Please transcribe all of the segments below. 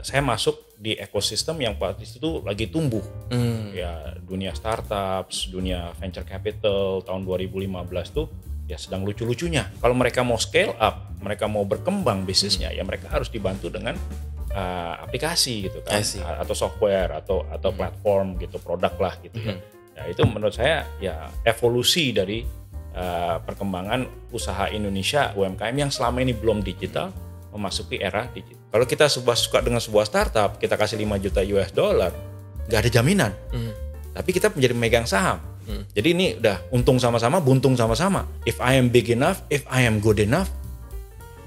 saya masuk di ekosistem yang pada itu lagi tumbuh. Ya dunia startups, dunia venture capital tahun 2015 tuh ya sedang lucu-lucunya. Kalau mereka mau scale up, mereka mau berkembang bisnisnya, ya mereka harus dibantu dengan aplikasi gitu kan, atau software atau platform gitu, produk lah gitu ya. Ya itu menurut saya ya evolusi dari perkembangan usaha Indonesia UMKM yang selama ini belum digital memasuki era digital. Kalau kita suka dengan sebuah startup, kita kasih 5 juta US dollar, nggak ada jaminan. Tapi kita menjadi memegang saham. Jadi ini udah untung sama-sama, buntung sama-sama. If I am big enough, if I am good enough,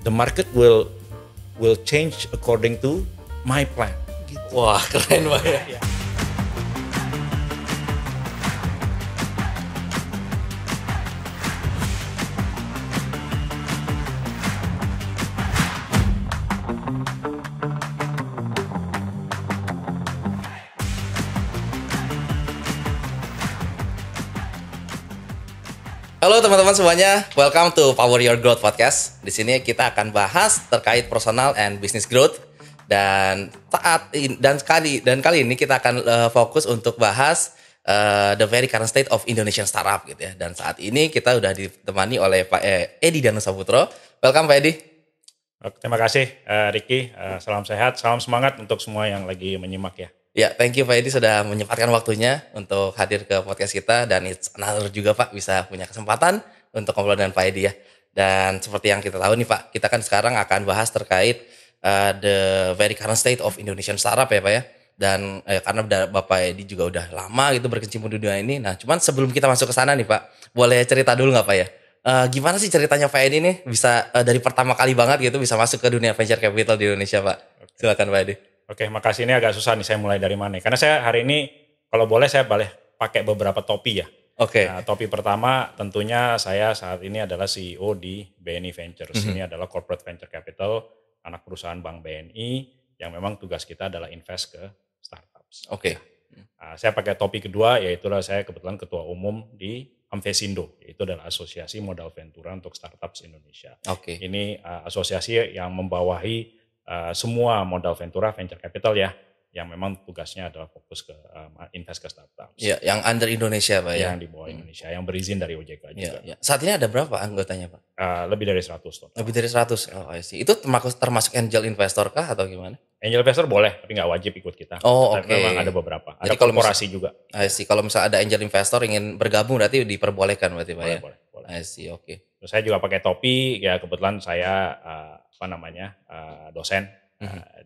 the market will change according to my plan. Gitu. Wah, keren banget. Ya. Halo teman-teman semuanya, welcome to Power Your Growth Podcast. Di sini kita akan bahas terkait personal and business growth dan kali ini kita akan fokus untuk bahas the very current state of Indonesian startup gitu ya. Dan saat ini kita udah ditemani oleh Pak Edi Danusaputro. Welcome Pak Edi. Terima kasih Ricky. Salam sehat, salam semangat untuk semua yang lagi menyimak ya. Ya, thank you Pak Edi sudah menyempatkan waktunya untuk hadir ke podcast kita dan it's an honor juga Pak bisa punya kesempatan untuk ngobrol dengan Pak Edi ya. Dan seperti yang kita tahu nih Pak, kita kan sekarang akan bahas terkait the very current state of Indonesian startup ya Pak ya. Dan karena Bapak Edi juga udah lama gitu berkecimpung di dunia ini. Nah, cuman sebelum kita masuk ke sana nih Pak, boleh cerita dulu nggak Pak ya? Gimana sih ceritanya Pak Edi nih bisa dari pertama kali banget gitu bisa masuk ke dunia venture capital di Indonesia Pak? Silakan Pak Edi. Oke, makasih. Ini agak susah nih saya mulai dari mana. Karena saya hari ini kalau boleh saya pakai beberapa topi ya. Oke. Nah, topi pertama tentunya saya saat ini adalah CEO di BNI Ventures. Ini adalah corporate venture capital, anak perusahaan Bank BNI yang memang tugas kita adalah invest ke startups. Oke. Nah, saya pakai topi kedua yaitu saya kebetulan ketua umum di Amvesindo, yaitu adalah Asosiasi Modal Ventura untuk Startups Indonesia. Oke. Ini asosiasi yang membawahi semua modal venture capital ya, yang memang tugasnya adalah fokus ke invest ke startups. Ya, yang under Indonesia Pak ya. Yang di bawah Indonesia, yang berizin dari OJK juga. Ya. Saat ini ada berapa anggotanya Pak? Lebih dari 100 total. Lebih dari 100. Oh, I see. Itu termasuk angel investor kah atau gimana? Angel investor boleh, tapi nggak wajib ikut kita. Oh, oke. Okay. Memang ada beberapa. Jadi ada korporasi juga. I see. Kalau misalnya ada angel investor ingin bergabung berarti diperbolehkan berarti Pak ya? Boleh. I see, oke. Terus saya juga pakai topi, ya kebetulan saya dosen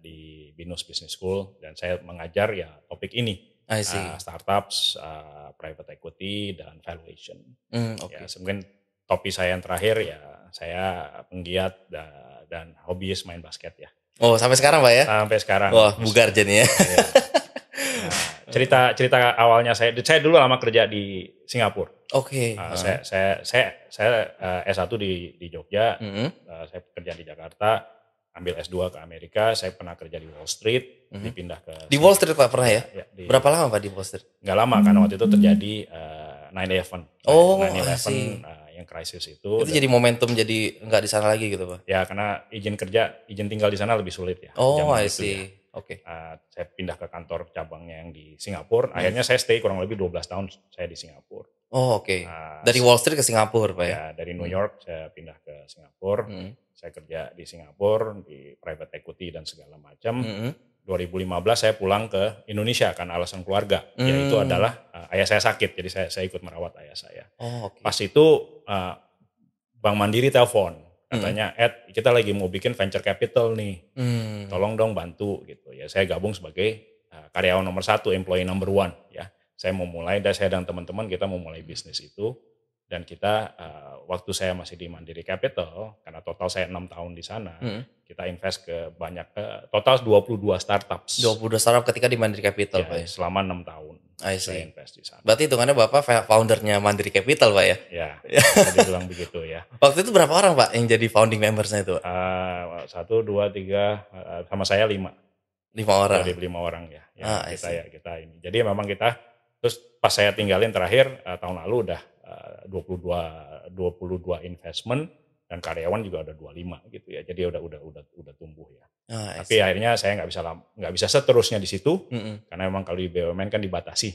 di Binus Business School dan saya mengajar ya topik ini. Startups, private equity dan valuation. Okay. Ya, mungkin topi saya yang terakhir ya saya penggiat dan hobiis main basket ya. Oh, sampai sekarang Pak ya? Sampai sekarang. Wah, bugar jadi ya. Ya. Nah, cerita awalnya saya dulu lama kerja di Singapura. Oke. Saya S1 di Jogja. Saya kerja di Jakarta, ambil S2 ke Amerika, saya pernah kerja di Wall Street, dipindah ke di Wall Street Pak pernah ya? Berapa lama Pak di Wall Street? Nggak lama karena waktu itu terjadi 9/11. Oh, 9/11 yang krisis itu. Itu jadi momentum jadi nggak di sana lagi gitu Pak? Ya karena izin tinggal di sana lebih sulit ya. Oh, I see. Ya. Oke. Saya pindah ke kantor cabangnya yang di Singapura. Akhirnya saya stay kurang lebih 12 tahun saya di Singapura. Oh, oke. Dari Wall Street ke Singapura Pak ya? Ya, dari New York saya pindah ke Singapura. Saya kerja di Singapura, di private equity dan segala macam. 2015 saya pulang ke Indonesia karena alasan keluarga. Yaitu adalah ayah saya sakit, jadi saya ikut merawat ayah saya. Oh, okay. Pas itu Bank Mandiri telepon, katanya Ed, kita lagi mau bikin venture capital nih, tolong dong bantu gitu. Ya saya gabung sebagai karyawan nomor 1, employee number 1 ya. Saya mau mulai, dan saya dan teman-teman kita mau mulai bisnis itu. Dan kita waktu saya masih di Mandiri Capital, karena total saya 6 tahun di sana, kita invest ke total 22 startups. 22 startup ketika di Mandiri Capital ya, Pak ya? Selama 6 tahun saya invest di sana. Berarti hitungannya Bapak foundernya Mandiri Capital Pak ya? Ya, bisa dibilang begitu ya. Waktu itu berapa orang Pak yang jadi founding membersnya itu? 1, 2, 3, sama saya 5. 5 orang? Jadi 5 orang ya. Kita ini. Jadi memang kita, terus pas saya tinggalin terakhir tahun lalu udah 22 investment dan karyawan juga ada 25 gitu ya. Jadi udah tumbuh ya. Oh, Tapi akhirnya saya nggak bisa seterusnya di situ karena memang kalau di BUMN kan dibatasi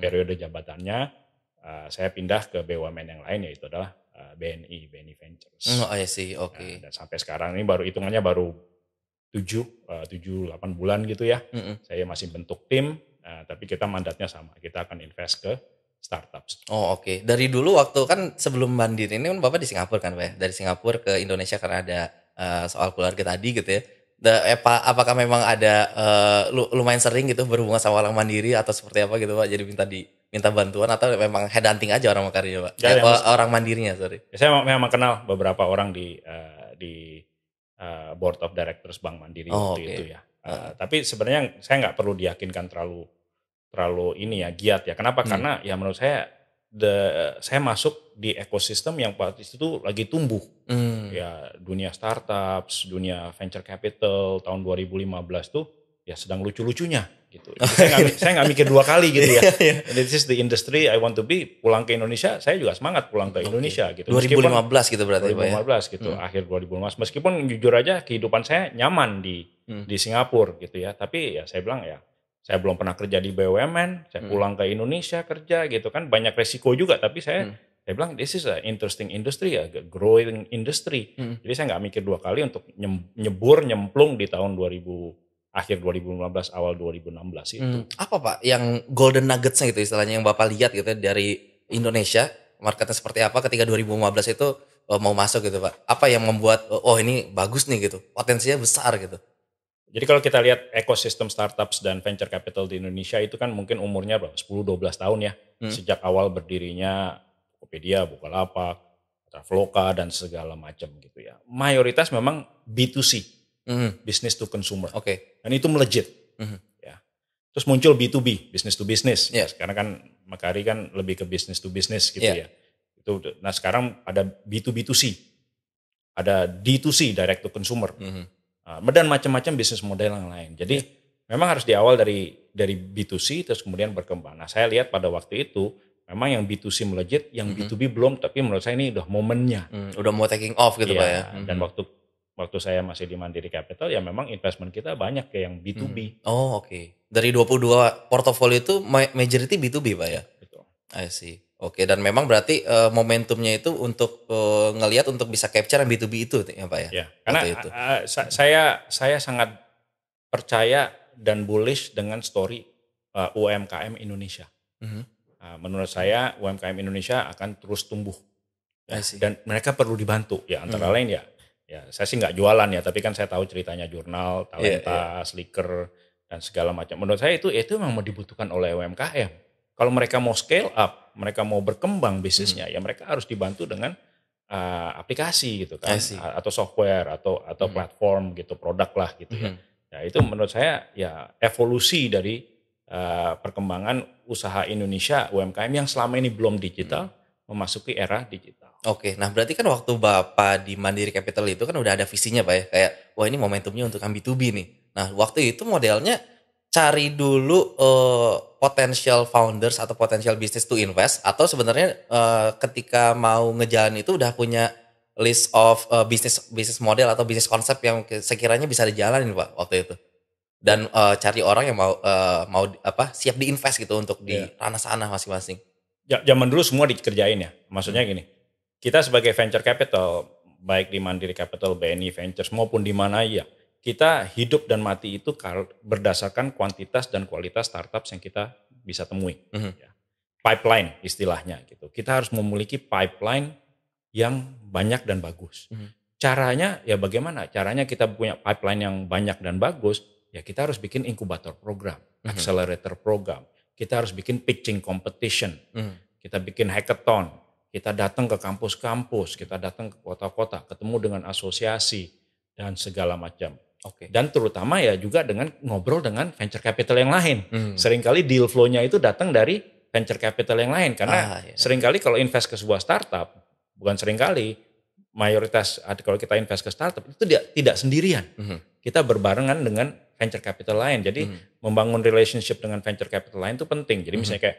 periode jabatannya. Saya pindah ke BUMN yang lain, yaitu adalah BNI Ventures. Oh, I see. Oke. Dan sampai sekarang ini hitungannya baru 7-8 bulan gitu ya. Saya masih bentuk tim, tapi kita mandatnya sama. Kita akan invest ke startups. Oh, oke. Dari dulu waktu kan sebelum Mandiri ini kan Bapak di Singapura kan Pak ya? Dari Singapura ke Indonesia karena ada soal keluarga tadi gitu ya. Apakah memang ada lumayan sering gitu berhubungan sama orang Mandiri atau seperti apa gitu Pak? Jadi minta bantuan atau memang headhunting aja orang Makarya Pak? Orang Mandirinya, sorry. Saya memang kenal beberapa orang di board of directors Bank Mandiri waktu itu ya. Tapi sebenarnya saya nggak perlu diyakinkan terlalu ini ya, giat ya. Kenapa? Karena ya menurut saya saya masuk di ekosistem yang pada itu lagi tumbuh. Ya dunia startups, dunia venture capital tahun 2015 tuh ya sedang lucu-lucunya gitu. Jadi saya nggak mikir dua kali gitu ya. This is the industry I want to be. Pulang ke Indonesia, saya juga semangat pulang ke Indonesia gitu. 2015 gitu berarti 2015 Pak ya? Gitu, akhir 2015. Meskipun jujur aja kehidupan saya nyaman di Singapura gitu ya. Tapi ya saya bilang ya, saya belum pernah kerja di BUMN, saya pulang ke Indonesia kerja gitu kan, banyak resiko juga, tapi saya bilang this is a interesting industry, a growing industry. Jadi saya nggak mikir dua kali untuk nyemplung di tahun akhir 2015, awal 2016 itu. Apa Pak yang golden nuggets-nya gitu istilahnya yang Bapak lihat gitu dari Indonesia, marketnya seperti apa ketika 2015 itu mau masuk gitu Pak? Apa yang membuat oh ini bagus nih gitu, potensinya besar gitu? Jadi kalau kita lihat ekosistem startups dan venture capital di Indonesia itu kan mungkin umurnya 10-12 tahun ya. Sejak awal berdirinya Tokopedia, Bukalapak, Traveloka dan segala macam gitu ya. Mayoritas memang B2C, business to consumer. Dan itu melejit. Ya. Terus muncul B2B, business to business. Sekarang kan Makari kan lebih ke business to business gitu ya. Nah sekarang ada B2B2C, ada D2C, direct to consumer. Dan macam-macam bisnis model yang lain. Jadi memang harus di awal dari B2C terus kemudian berkembang. Nah saya lihat pada waktu itu memang yang B2C melejit, yang B2B belum, tapi menurut saya ini udah momennya. Udah mau taking off gitu Pak ya. Dan waktu saya masih di Mandiri Capital ya memang investment kita banyak ke yang B2B. Oh oke. Dari 22 portofolio itu majority B2B Pak ya? Betul. I see. Oke, dan memang berarti momentumnya itu untuk ngelihat untuk bisa capture yang B2B itu ya Pak ya? Ya, karena itu. Saya sangat percaya dan bullish dengan story UMKM Indonesia. Menurut saya UMKM Indonesia akan terus tumbuh. Ya, dan mereka perlu dibantu ya antara lain ya saya sih nggak jualan ya, tapi kan saya tahu ceritanya jurnal, talenta, Slicker dan segala macam. Menurut saya itu memang dibutuhkan oleh UMKM. Kalau mereka mau scale up, mereka mau berkembang bisnisnya, ya mereka harus dibantu dengan aplikasi gitu kan, atau software atau platform gitu, produk lah gitu ya. Ya itu menurut saya ya evolusi dari perkembangan usaha Indonesia UMKM yang selama ini belum digital memasuki era digital. Oke, nah berarti kan waktu Bapak di Mandiri Capital itu kan udah ada visinya Pak ya, kayak wah ini momentumnya untuk yang B2B nih. Nah waktu itu modelnya cari dulu potential founders atau potential business to invest, atau sebenarnya ketika mau ngejalan itu udah punya list of business model atau bisnis konsep yang sekiranya bisa dijalanin Pak waktu itu, dan cari orang yang mau siap diinvest gitu untuk di ranah sana masing-masing. Zaman dulu semua dikerjain ya, maksudnya gini, kita sebagai venture capital baik di Mandiri Capital, BNI Ventures maupun di mana ya, kita hidup dan mati itu berdasarkan kuantitas dan kualitas startups yang kita bisa temui. Ya. Pipeline istilahnya gitu. Kita harus memiliki pipeline yang banyak dan bagus. Caranya ya bagaimana? Caranya kita punya pipeline yang banyak dan bagus, ya kita harus bikin inkubator program, accelerator program. Kita harus bikin pitching competition. Kita bikin hackathon. Kita datang ke kampus-kampus, kita datang ke kota-kota, ketemu dengan asosiasi dan segala macam. Dan terutama ya juga dengan ngobrol dengan venture capital yang lain. Seringkali deal flow-nya itu datang dari venture capital yang lain. Karena seringkali kalau invest ke sebuah startup, bukan seringkali, mayoritas kalau kita invest ke startup itu tidak sendirian. Kita berbarengan dengan venture capital lain. Jadi membangun relationship dengan venture capital lain itu penting. Jadi misalnya kayak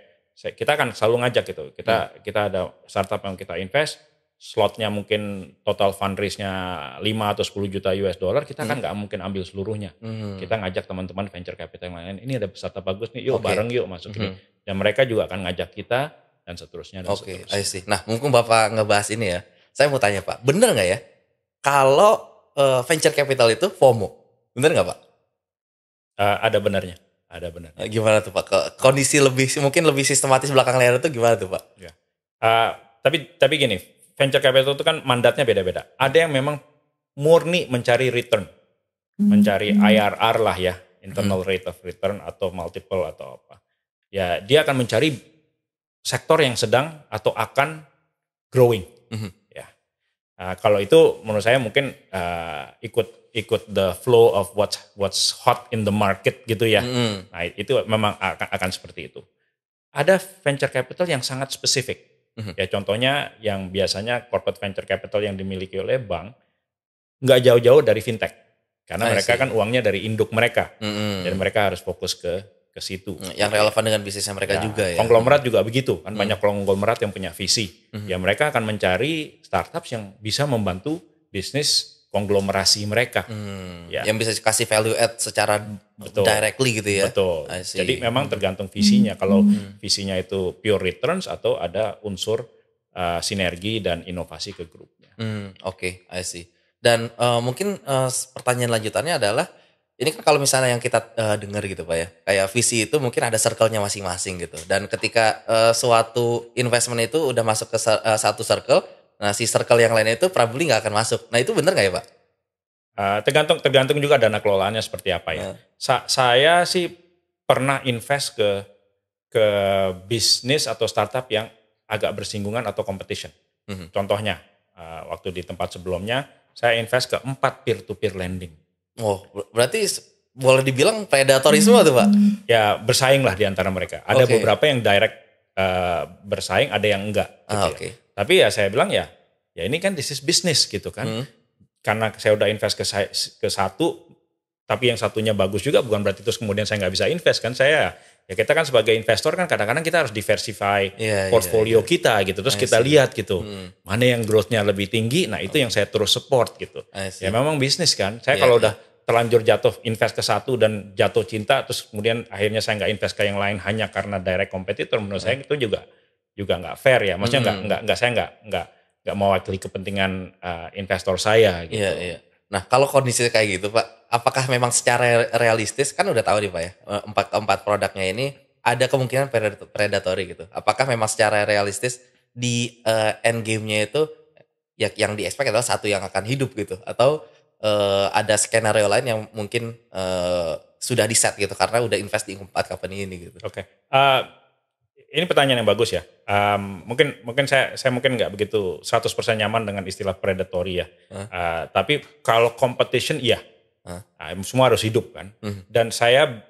kita akan selalu ngajak gitu. Kita ada startup yang kita invest, slotnya mungkin total fundraise-nya 5 atau 10 juta US dollar, kita kan nggak mungkin ambil seluruhnya. Kita ngajak teman-teman venture capital yang lain, ini ada startup bagus nih, yuk bareng yuk masuk ini. Dan mereka juga akan ngajak kita dan seterusnya dan seterusnya. I see. Nah, mumpung Bapak ngebahas ini ya, saya mau tanya Pak, bener nggak ya kalau venture capital itu FOMO? Bener nggak Pak? Ada benarnya. Ada benar. Gimana tuh Pak? Kondisi mungkin lebih sistematis belakang layar itu gimana tuh Pak? Ya. Tapi gini, venture capital itu kan mandatnya beda-beda. Ada yang memang murni mencari return, mencari IRR lah ya, internal rate of return atau multiple atau apa. Ya, dia akan mencari sektor yang sedang atau akan growing. Ya. Kalau itu menurut saya mungkin ikut the flow of what's hot in the market gitu ya. Nah, itu memang akan seperti itu. Ada venture capital yang sangat spesifik. Ya contohnya yang biasanya corporate venture capital yang dimiliki oleh bank nggak jauh-jauh dari fintech. Karena mereka kan uangnya dari induk mereka. Dan mereka harus fokus ke situ. Yang relevan dengan bisnisnya mereka juga ya. Konglomerat juga begitu. Kan banyak konglomerat yang punya visi. Ya mereka akan mencari startups yang bisa membantu bisnis konglomerasi mereka. Yang bisa kasih value add secara directly gitu ya. Betul. Jadi memang tergantung visinya. Kalau visinya itu pure returns atau ada unsur sinergi dan inovasi ke grupnya. Oke, I see. Dan mungkin pertanyaan lanjutannya adalah, ini kan kalau misalnya yang kita dengar gitu Pak ya, kayak visi itu mungkin ada circle-nya masing-masing gitu. Dan ketika suatu investment itu udah masuk ke satu circle, nah si circle yang lainnya itu probably nggak akan masuk. Nah itu benar nggak ya Pak? Tergantung juga dana kelolaannya seperti apa ya. Saya sih pernah invest ke bisnis atau startup yang agak bersinggungan atau competition. Contohnya waktu di tempat sebelumnya saya invest ke 4 peer-to-peer lending. Oh, berarti boleh dibilang predatory semua tuh Pak? Ya bersaing lah di antara mereka. Ada beberapa yang direct bersaing, ada yang enggak. Gitu ya. Tapi ya saya bilang ya ini kan this is business gitu kan. Karena saya udah invest ke satu, tapi yang satunya bagus juga, bukan berarti terus kemudian saya nggak bisa invest kan. Ya kita kan sebagai investor kan kadang-kadang kita harus diversify portfolio kita gitu. Terus kita lihat gitu, mana yang growth-nya lebih tinggi, nah itu yang saya terus support gitu. Ya memang bisnis kan. Saya kalau udah terlanjur jatuh invest ke satu dan jatuh cinta, terus kemudian akhirnya saya nggak invest ke yang lain hanya karena direct competitor, menurut saya itu juga nggak fair ya. Maksudnya saya nggak mewakili kepentingan investor saya gitu. Iya. Nah kalau kondisi kayak gitu Pak, apakah memang secara realistis, kan udah tahu nih Pak ya, empat produknya ini ada kemungkinan predatory gitu. Apakah memang secara realistis di end game-nya itu yang di-expect adalah satu yang akan hidup gitu, atau ada skenario lain yang mungkin sudah di-set gitu karena udah invest di 4 company ini gitu. Oke. Ini pertanyaan yang bagus ya. Mungkin saya mungkin nggak begitu 100% nyaman dengan istilah predatory ya. Tapi kalau competition iya. Semua harus hidup kan. Dan saya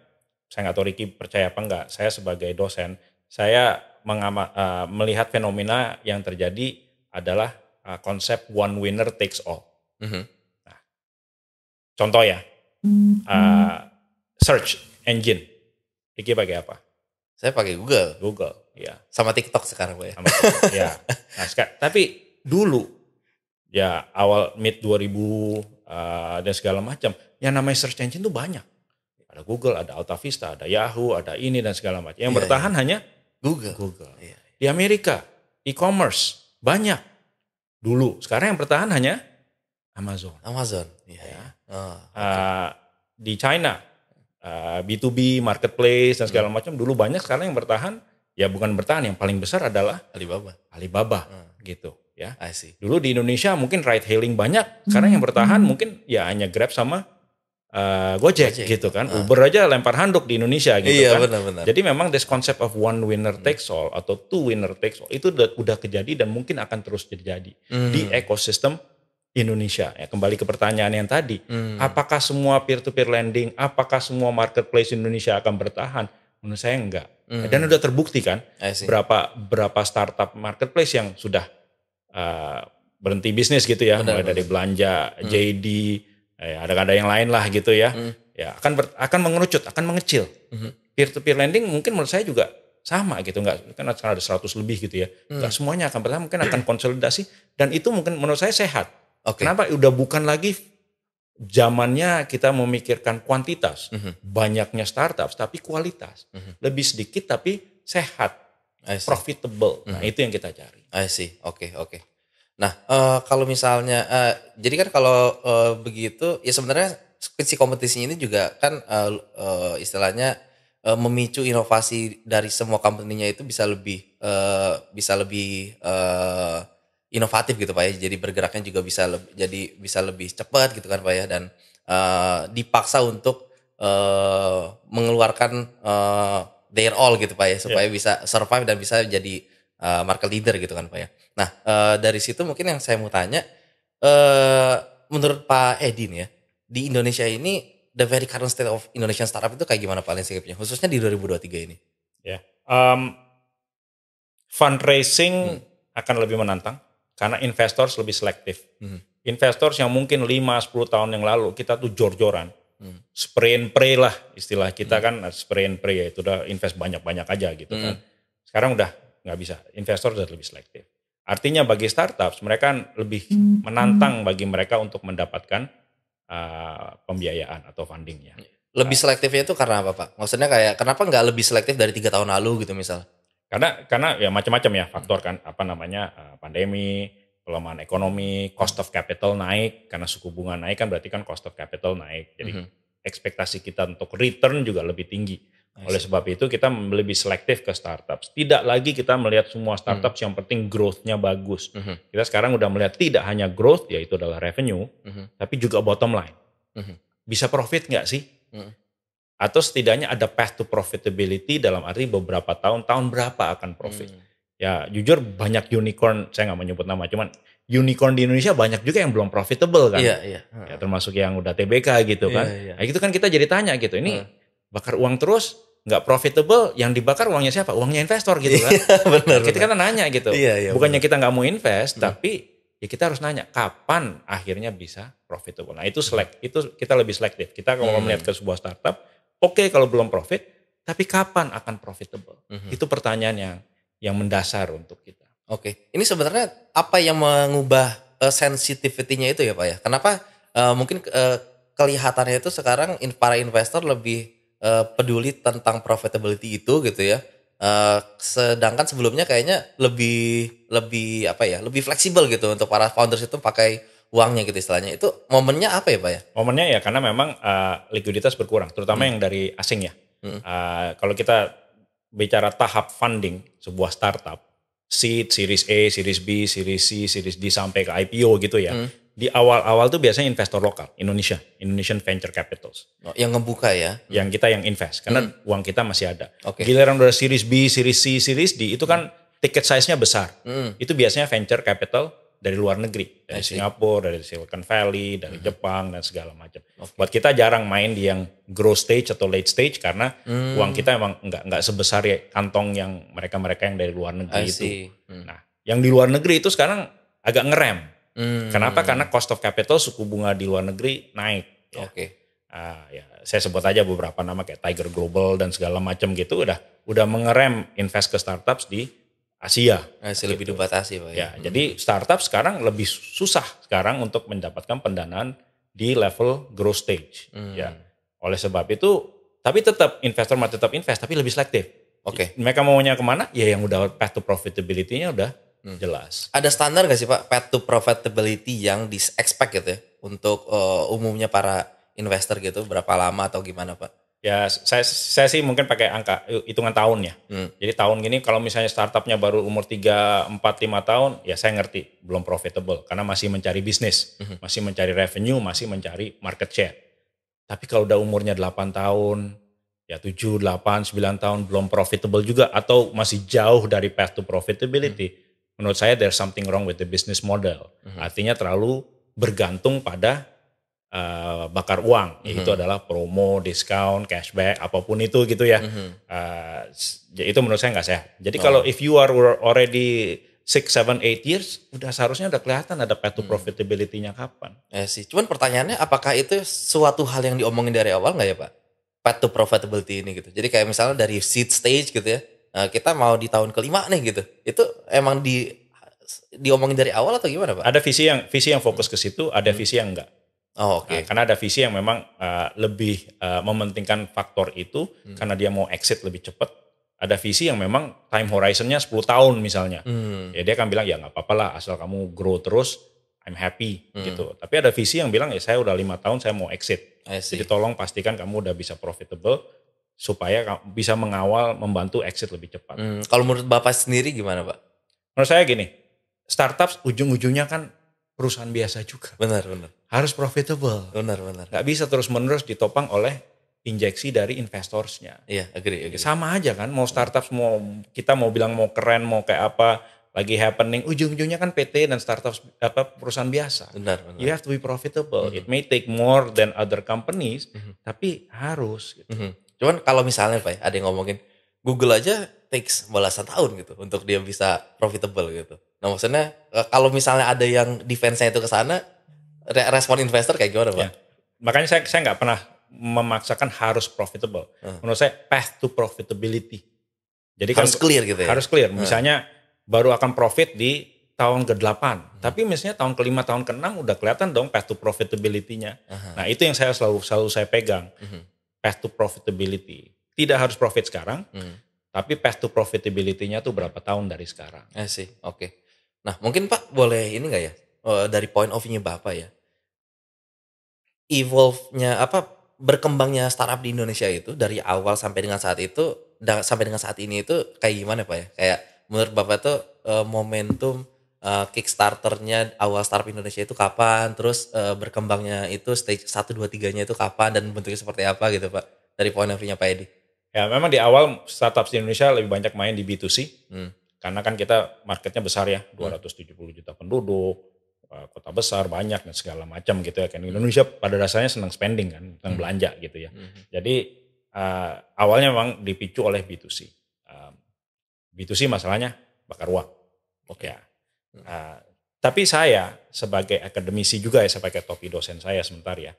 nggak tahu Ricky percaya apa enggak. Saya sebagai dosen, saya melihat fenomena yang terjadi adalah konsep one winner takes all. Nah, contoh ya, search engine. Ricky pakai apa? Saya pakai Google, ya. Sama TikTok sekarang Pak ya. Ya. Nah, tapi dulu ya awal mid 2000 dan segala macam, yang namanya search engine itu banyak. Ada Google, ada AltaVista, ada Yahoo, ada ini dan segala macam. Yang bertahan hanya Google. Iya. Di Amerika, e-commerce banyak dulu. Sekarang yang bertahan hanya Amazon. Iya. Di China B2B, marketplace dan segala macam dulu banyak, sekarang yang bertahan ya bukan bertahan, yang paling besar adalah Alibaba gitu ya. I see. Dulu di Indonesia mungkin ride hailing banyak, sekarang yang bertahan mungkin ya hanya Grab sama Gojek gitu kan. Uber aja lempar handuk di Indonesia gitu kan. Benar. Jadi memang this concept of one winner takes all atau two winner takes all itu udah kejadi dan mungkin akan terus terjadi di ekosistem Indonesia. Ya, kembali ke pertanyaan yang tadi, apakah semua peer-to-peer lending, apakah semua marketplace Indonesia akan bertahan? Menurut saya enggak. Dan udah terbukti kan, berapa startup marketplace yang sudah berhenti bisnis gitu ya, mulai dari Belanja, JD, ada yang lain lah gitu ya, ya akan mengerucut, akan mengecil. Peer-to-peer lending mungkin menurut saya juga sama gitu, nggak kan ada 100 lebih gitu ya. Nggak semuanya akan pertama mungkin akan konsolidasi dan itu mungkin menurut saya sehat. Kenapa? Udah bukan lagi zamannya kita memikirkan kuantitas, banyaknya startup tapi kualitas. Lebih sedikit tapi sehat, profitable. Nah, itu yang kita cari. I see. Oke. Nah, kalau misalnya jadi kan kalau begitu ya sebenarnya si kompetisinya ini juga kan istilahnya memicu inovasi dari semua company-nya itu bisa lebih inovatif gitu Pak ya. Jadi bergeraknya juga bisa lebih cepat gitu kan Pak ya, dan dipaksa untuk mengeluarkan their all gitu Pak ya, supaya bisa survive dan bisa jadi market leader gitu kan Pak ya. Nah, dari situ mungkin yang saya mau tanya, menurut Pak Edi nih ya, di Indonesia ini the very current state of Indonesian startup itu kayak gimana Pak landscape-nya, khususnya di 2023 ini? Ya, fundraising akan lebih menantang karena investors lebih selektif. Investors yang mungkin 5-10 tahun yang lalu kita tuh jor-joran, spray and pray lah istilah kita kan, spray and pray ya, itu udah invest banyak-banyak aja gitu kan. Sekarang udah nggak bisa, investor udah lebih selektif. Artinya bagi startups mereka lebih menantang bagi mereka untuk mendapatkan pembiayaan atau fundingnya. Lebih selektifnya itu karena apa Pak? Maksudnya kayak kenapa nggak lebih selektif dari 3 tahun lalu gitu misal? Karena ya macam-macam ya faktor kan, pandemi, pelemahan ekonomi, cost of capital naik, karena suku bunga naik kan berarti kan cost of capital naik. Jadi ekspektasi kita untuk return juga lebih tinggi. Oleh sebab itu kita lebih selektif ke startups. Tidak lagi kita melihat semua startups yang penting growth-nya bagus. Kita sekarang udah melihat tidak hanya growth, yaitu adalah revenue, tapi juga bottom line. Bisa profit nggak sih? Atau setidaknya ada path to profitability dalam arti beberapa tahun berapa akan profit. Ya jujur banyak unicorn, saya nggak menyebut nama, cuman unicorn di Indonesia banyak juga yang belum profitable kan. Iya. Ya, termasuk yang udah TBK gitu kan. Nah itu kan kita jadi tanya gitu, ini bakar uang terus nggak profitable, yang dibakar uangnya siapa? Uangnya investor gitu kan. Benar. Kita kan nanya gitu. Bukannya kita nggak mau invest, tapi ya kita harus nanya kapan akhirnya bisa profitable. Nah itu itu kita lebih selektif. Kita kalau melihat ke sebuah startup, oke, kalau belum profit, tapi kapan akan profitable? Itu pertanyaan yang mendasar untuk kita. Oke, ini sebenarnya apa yang mengubah sensitivity-nya itu ya Pak ya? Kenapa mungkin kelihatannya itu sekarang para investor lebih peduli tentang profitability itu gitu ya? Sedangkan sebelumnya kayaknya lebih fleksibel gitu untuk para founders itu pakai uangnya gitu istilahnya. Itu momennya apa ya Pak ya? Momennya ya karena memang likuiditas berkurang, terutama yang dari asing ya. Kalau kita bicara tahap funding sebuah startup, seed, series A, series B, series C, series D sampai ke IPO gitu ya. Di awal-awal tuh biasanya investor lokal, Indonesian Venture Capitals. Yang ngebuka ya? Yang kita yang invest, karena uang kita masih ada. Okay. Giliran udah series B, series C, series D, itu kan ticket size-nya besar. Itu biasanya venture capital dari luar negeri, dari Singapura, dari Silicon Valley, dari Jepang dan segala macam. Buat kita jarang main di yang growth stage atau late stage karena uang kita emang nggak sebesar ya kantong yang mereka yang dari luar negeri itu. Nah, yang di luar negeri itu sekarang agak ngerem. Kenapa? Karena cost of capital suku bunga di luar negeri naik. Ya. Ya, saya sebut aja beberapa nama kayak Tiger Global dan segala macam gitu udah mengerem invest ke startups di Asia. Lebih dibatasi Pak ya. Jadi startup sekarang lebih susah sekarang untuk mendapatkan pendanaan di level growth stage. Ya. Oleh sebab itu, tapi tetap investor mau tetap invest tapi lebih selektif. Mereka maunya kemana? Ya yang udah path to profitability-nya udah jelas. Ada standar gak sih Pak path to profitability yang di-expect gitu ya untuk umumnya para investor gitu, berapa lama atau gimana Pak? Ya saya sih mungkin pakai angka hitungan tahun ya. Jadi tahun gini kalau misalnya startupnya baru umur 3, 4, 5 tahun, ya saya ngerti belum profitable karena masih mencari bisnis, masih mencari revenue, masih mencari market share. Tapi kalau udah umurnya 8 tahun, ya 7, 8, 9 tahun belum profitable juga atau masih jauh dari path to profitability, menurut saya there's something wrong with the business model. Artinya terlalu bergantung pada bakar uang, itu adalah promo, diskon, cashback, apapun itu gitu ya. Itu menurut saya nggak sehat. Jadi kalau if you are already 6, 7, 8 years, seharusnya udah kelihatan ada path to profitability-nya kapan. Sih. Cuman pertanyaannya apakah itu suatu hal yang diomongin dari awal nggak ya Pak? Path to profitability ini gitu. Jadi kayak misalnya dari seed stage gitu ya, kita mau di tahun kelima nih gitu. Itu emang diomongin dari awal atau gimana Pak? Ada visi yang fokus ke situ, ada visi yang enggak. Oh, oke. Karena ada visi yang memang lebih mementingkan faktor itu karena dia mau exit lebih cepat. Ada visi yang memang time horizonnya 10 tahun misalnya. Ya dia akan bilang ya nggak apa-apa lah asal kamu grow terus, I'm happy gitu. Tapi ada visi yang bilang ya saya udah 5 tahun saya mau exit. Jadi tolong pastikan kamu udah bisa profitable supaya bisa mengawal membantu exit lebih cepat. Kalau menurut Bapak sendiri gimana Pak? Menurut saya gini, startup ujung-ujungnya kan perusahaan biasa juga. Benar. Harus profitable. Benar. Gak bisa terus-menerus ditopang oleh injeksi dari investorsnya. Iya, agree. Sama aja kan, mau startup kita mau bilang mau keren, mau kayak apa, lagi happening, ujung-ujungnya kan PT dan startup perusahaan biasa. Benar. You have to be profitable. It may take more than other companies, tapi harus gitu. Cuman kalau misalnya Pak, ada yang ngomongin Google aja takes belasan tahun gitu untuk dia bisa profitable gitu. Nah maksudnya kalau misalnya ada yang defense-nya itu ke sana, respon investor kayak gimana Pak? Ya. Makanya saya nggak pernah memaksakan harus profitable. Menurut saya path to profitability. Jadi harus clear gitu ya? Harus clear. Misalnya baru akan profit di tahun ke-8. Tapi misalnya tahun ke-5, tahun ke-6 udah kelihatan dong path to profitability-nya. Nah itu yang saya selalu saya pegang. Path to profitability. Tidak harus profit sekarang, tapi path to profitability-nya tuh berapa tahun dari sekarang. Sih, oke. Nah mungkin Pak boleh ini nggak ya, dari point of view-nya Bapak ya, evolve-nya berkembangnya startup di Indonesia itu dari awal sampai dengan saat itu, sampai dengan saat ini itu kayak gimana Pak ya? Kayak menurut Bapak tuh momentum Kickstarter-nya awal startup Indonesia itu kapan, terus berkembangnya itu stage 1, 2, 3-nya itu kapan dan bentuknya seperti apa gitu Pak, dari point of view-nya Pak Edi? Ya memang di awal startup di Indonesia lebih banyak main di B2C, karena kan kita marketnya besar ya, 270 juta penduduk, kota besar banyak dan segala macam gitu ya kan. Indonesia pada dasarnya senang spending kan, senang belanja gitu ya. Jadi awalnya memang dipicu oleh B2C. B2C masalahnya bakar uang. Oke. Tapi saya sebagai akademisi juga ya, sebagai topi dosen saya sebentar ya,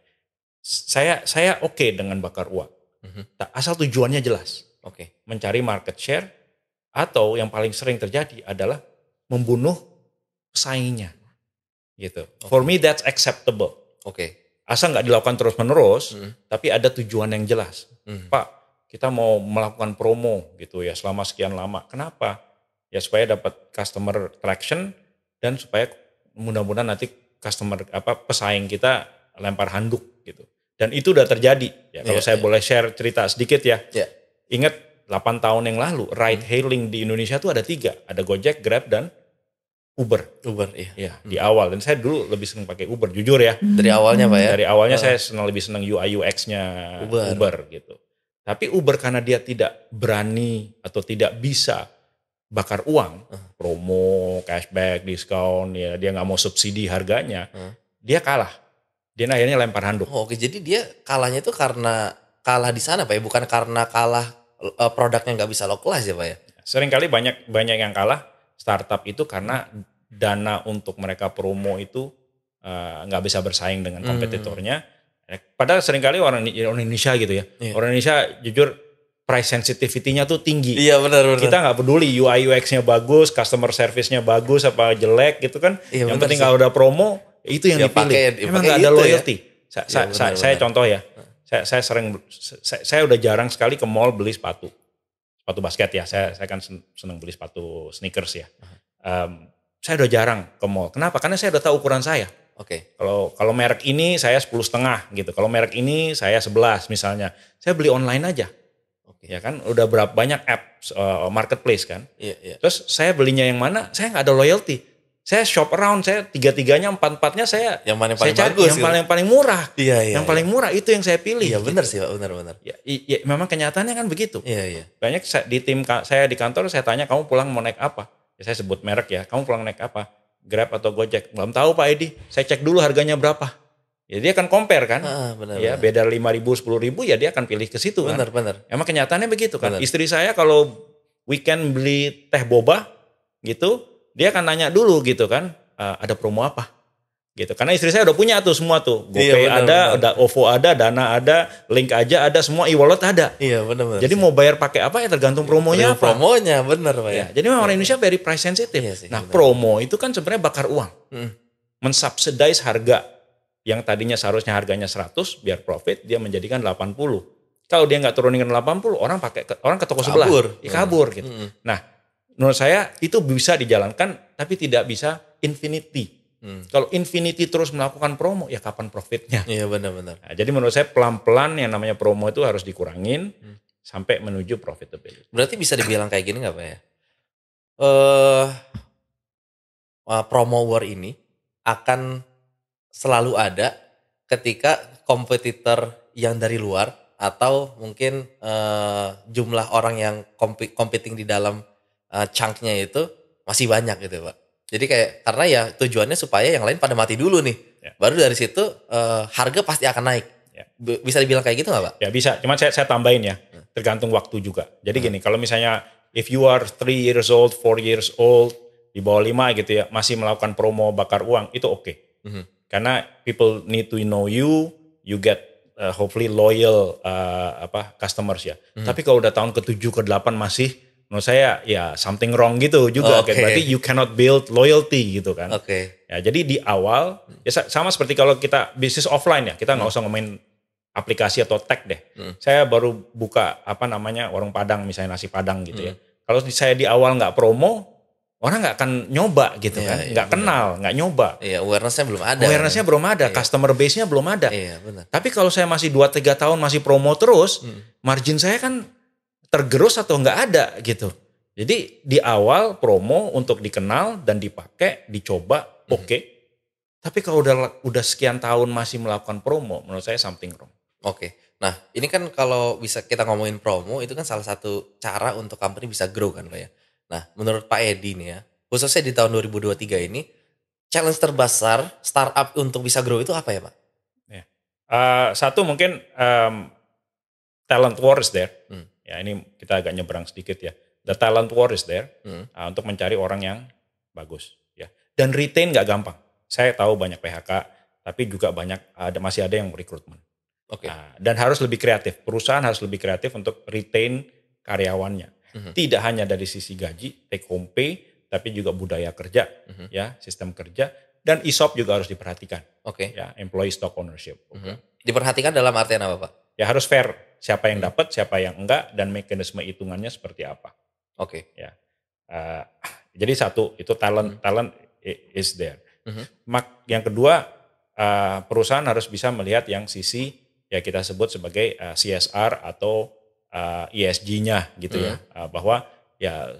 saya oke dengan bakar uang. Asal tujuannya jelas. Mencari market share atau yang paling sering terjadi adalah membunuh pesaingnya. Gitu. For me that's acceptable. Asal nggak dilakukan terus-menerus, tapi ada tujuan yang jelas. Pak, kita mau melakukan promo gitu ya selama sekian lama. Kenapa? Ya supaya dapat customer traction dan supaya mudah-mudahan nanti pesaing kita lempar handuk gitu. Dan itu udah terjadi. Ya kalau saya boleh share cerita sedikit ya. Ingat 8 tahun yang lalu ride hailing di Indonesia tuh ada 3, ada Gojek, Grab dan Uber, iya. Di awal, dan saya dulu lebih senang pakai Uber, jujur ya. Dari awalnya Pak ya? Dari awalnya saya lebih senang UI UX-nya Uber gitu. Tapi Uber karena dia tidak berani atau tidak bisa bakar uang, promo, cashback, diskon, ya dia nggak mau subsidi harganya, dia kalah. Dia akhirnya lempar handuk. Jadi dia kalahnya itu karena kalah di sana Pak ya, bukan karena kalah produknya nggak bisa localize ya Pak ya? Seringkali banyak yang kalah startup itu karena dana untuk mereka promo itu nggak bisa bersaing dengan kompetitornya. Padahal seringkali orang Indonesia gitu ya. Orang Indonesia jujur price sensitivity-nya tuh tinggi. Iya benar. Kita nggak peduli UI UX-nya bagus, customer service-nya bagus apa jelek gitu kan. Yang penting kalau udah promo itu yang dipilih. Emang nggak ada loyalty. Ya? Saya contoh ya. Saya udah jarang sekali ke mall beli sepatu basket ya. Saya kan senang beli sepatu sneakers ya. Saya udah jarang ke mall. Kenapa? Karena saya udah tahu ukuran saya. Kalau merek ini saya 10,5 gitu. Kalau merek ini saya 11 misalnya. Saya beli online aja. Ya kan udah berapa banyak apps marketplace kan. Terus saya belinya yang mana? Saya nggak ada loyalty. Saya shop around, saya 3-3-nya, 4-4-nya saya yang mana yang paling cari, bagus, yang paling murah. Yang paling murah itu yang saya pilih. Iya benar sih Pak, benar. Ya, memang kenyataannya kan begitu. Iya. Banyak di tim saya di kantor saya tanya kamu pulang mau naik apa? Ya, saya sebut merek ya. Kamu pulang naik apa? Grab atau Gojek? Belum tahu Pak Edi. Saya cek dulu harganya berapa. Ya dia akan compare kan. Benar. Ya beda 5.000, 10.000 ya dia akan pilih ke situ kan. Benar. Emang kenyataannya begitu kan. Istri saya kalau weekend beli teh boba gitu, dia akan nanya dulu gitu kan. Ada promo apa? gitu. Karena istri saya udah punya tuh semua tuh. Iya, GoPay benar. ada OVO ada, Dana ada, Link aja ada, semua e-wallet ada. Iya benar. Jadi mau bayar pakai apa ya tergantung promonya apa. Promonya benar Pak ya. Ya, jadi memang orang Indonesia very price sensitive. Iya sih, Nah benar. promo itu kan sebenarnya bakar uang. Hmm. Mensubsidize harga yang tadinya seharusnya harganya 100 biar profit dia menjadikan 80. Kalau dia nggak turunin ke 80 orang ke toko sebelah. Kabur gitu. Nah menurut saya itu bisa dijalankan tapi tidak bisa infinity. Kalau infinity terus melakukan promo, ya kapan profitnya? Iya benar-benar. Nah, jadi menurut saya pelan-pelan yang namanya promo itu harus dikurangin sampai menuju profitability. Berarti bisa dibilang kayak gini nggak Pak ya? Promo war ini akan selalu ada ketika kompetitor yang dari luar atau mungkin jumlah orang yang competing di dalam chunk-nya itu masih banyak gitu Pak. Jadi kayak karena ya tujuannya supaya yang lain pada mati dulu nih. Ya. Baru dari situ harga pasti akan naik. Ya. Bisa dibilang kayak gitu nggak Pak? Ya bisa, cuma saya tambahin ya, tergantung waktu juga. Jadi gini, kalau misalnya if you are 3 years old, 4 years old, di bawah 5 gitu ya, masih melakukan promo bakar uang, itu oke. Karena people need to know you get hopefully loyal customers ya. Tapi kalau udah tahun ke-7 ke-8 masih, menurut saya ya something wrong gitu juga. Okay. Berarti you cannot build loyalty gitu kan. Oke. Ya, jadi di awal ya sama seperti kalau kita bisnis offline ya, kita nggak usah ngomongin aplikasi atau tag deh. Saya baru buka warung Padang misalnya nasi Padang gitu ya. Kalau saya di awal nggak promo, orang nggak akan nyoba gitu kan, nggak kenal, nggak nyoba. Iya, awareness-nya belum ada. Awareness-nya belum ada, customer base-nya belum ada. Iya, benar. Tapi kalau saya masih 2-3 tahun masih promo terus, margin saya kan tergerus atau nggak ada gitu. Jadi di awal promo untuk dikenal dan dipakai, dicoba, oke. Tapi kalau udah sekian tahun masih melakukan promo, menurut saya something wrong. Oke. Nah, ini kan kalau bisa kita ngomongin promo, itu kan salah satu cara untuk company bisa grow kan Pak ya. Nah, menurut Pak Edi nih ya, khususnya di tahun 2023 ini, challenge terbesar startup untuk bisa grow itu apa ya Pak? Ya. Satu mungkin talent war is there. Ya ini kita agak nyebrang sedikit ya. The talent war is there untuk mencari orang yang bagus. Ya. Dan retain nggak gampang. Saya tahu banyak PHK, tapi juga masih ada yang rekrutmen. Oke. Dan harus lebih kreatif. Perusahaan harus lebih kreatif untuk retain karyawannya. Tidak hanya dari sisi gaji, take home pay, tapi juga budaya kerja, ya sistem kerja. Dan ESOP juga harus diperhatikan. Oke. Ya, employee stock ownership. Diperhatikan dalam artian apa Pak? Ya harus fair. Siapa yang dapat, siapa yang enggak, dan mekanisme hitungannya seperti apa. Oke. Ya. Jadi satu itu talent is there. Yang kedua perusahaan harus bisa melihat yang sisi ya kita sebut sebagai CSR atau ESG-nya gitu ya, bahwa ya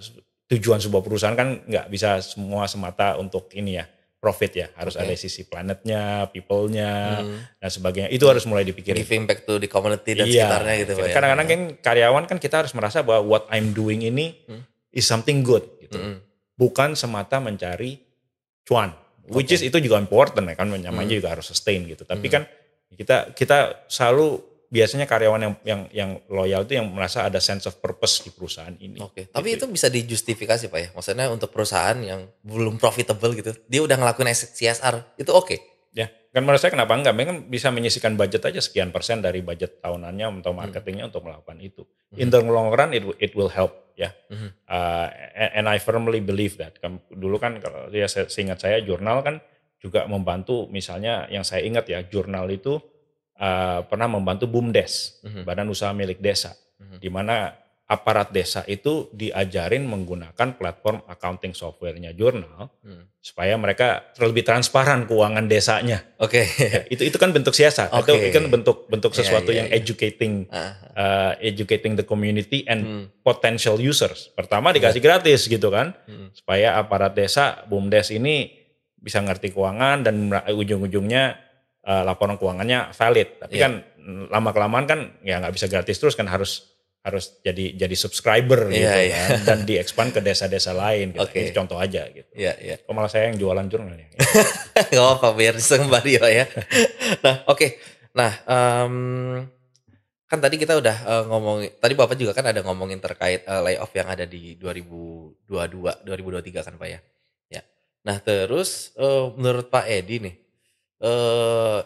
tujuan sebuah perusahaan kan nggak bisa semua semata untuk ini ya profit ya, harus ada sisi planetnya, people-nya dan sebagainya, itu harus mulai dipikirin. Giving back to the community dan sekitarnya gitu Pak. Kadang-kadang kan karyawan kan kita harus merasa bahwa what I'm doing ini is something good gitu, bukan semata mencari cuan, which is itu juga important ya kan, namanya juga harus sustain gitu, tapi kan kita selalu biasanya karyawan yang loyal itu yang merasa ada sense of purpose di perusahaan ini. Oke. Tapi itu bisa dijustifikasi Pak ya. Maksudnya untuk perusahaan yang belum profitable gitu, dia udah ngelakuin CSR, itu oke. Ya, kan menurut saya kenapa enggak? Mereka kan bisa menyisihkan budget aja sekian persen dari budget tahunannya atau marketingnya untuk melakukan itu. In the long run it will help ya. And I firmly believe that. Dulu kan kalau ya seingat saya jurnal kan juga membantu, misalnya yang saya ingat ya, jurnal itu pernah membantu BUMDes, Badan Usaha Milik Desa, di mana aparat desa itu diajarin menggunakan platform accounting software-nya jurnal supaya mereka lebih transparan keuangan desanya. Oke. Ya, itu kan bentuk siasat, itu kan bentuk sesuatu yang educating the community and potential users. Pertama dikasih gratis gitu kan, supaya aparat desa BUMDes ini bisa ngerti keuangan dan ujung-ujungnya laporan keuangannya valid, tapi kan lama-kelamaan kan ya nggak bisa gratis terus kan, harus jadi subscriber gitu kan, dan diekspand ke desa-desa lain gitu. Ini contoh aja gitu. Kok malah saya yang jualan jurnal ya? Gak apa-apa, biar sembari ya. Nah Nah kan tadi kita udah ngomongin, tadi Bapak juga kan ada ngomongin terkait layoff yang ada di 2023 kan Pak ya. Nah terus menurut Pak Edi nih,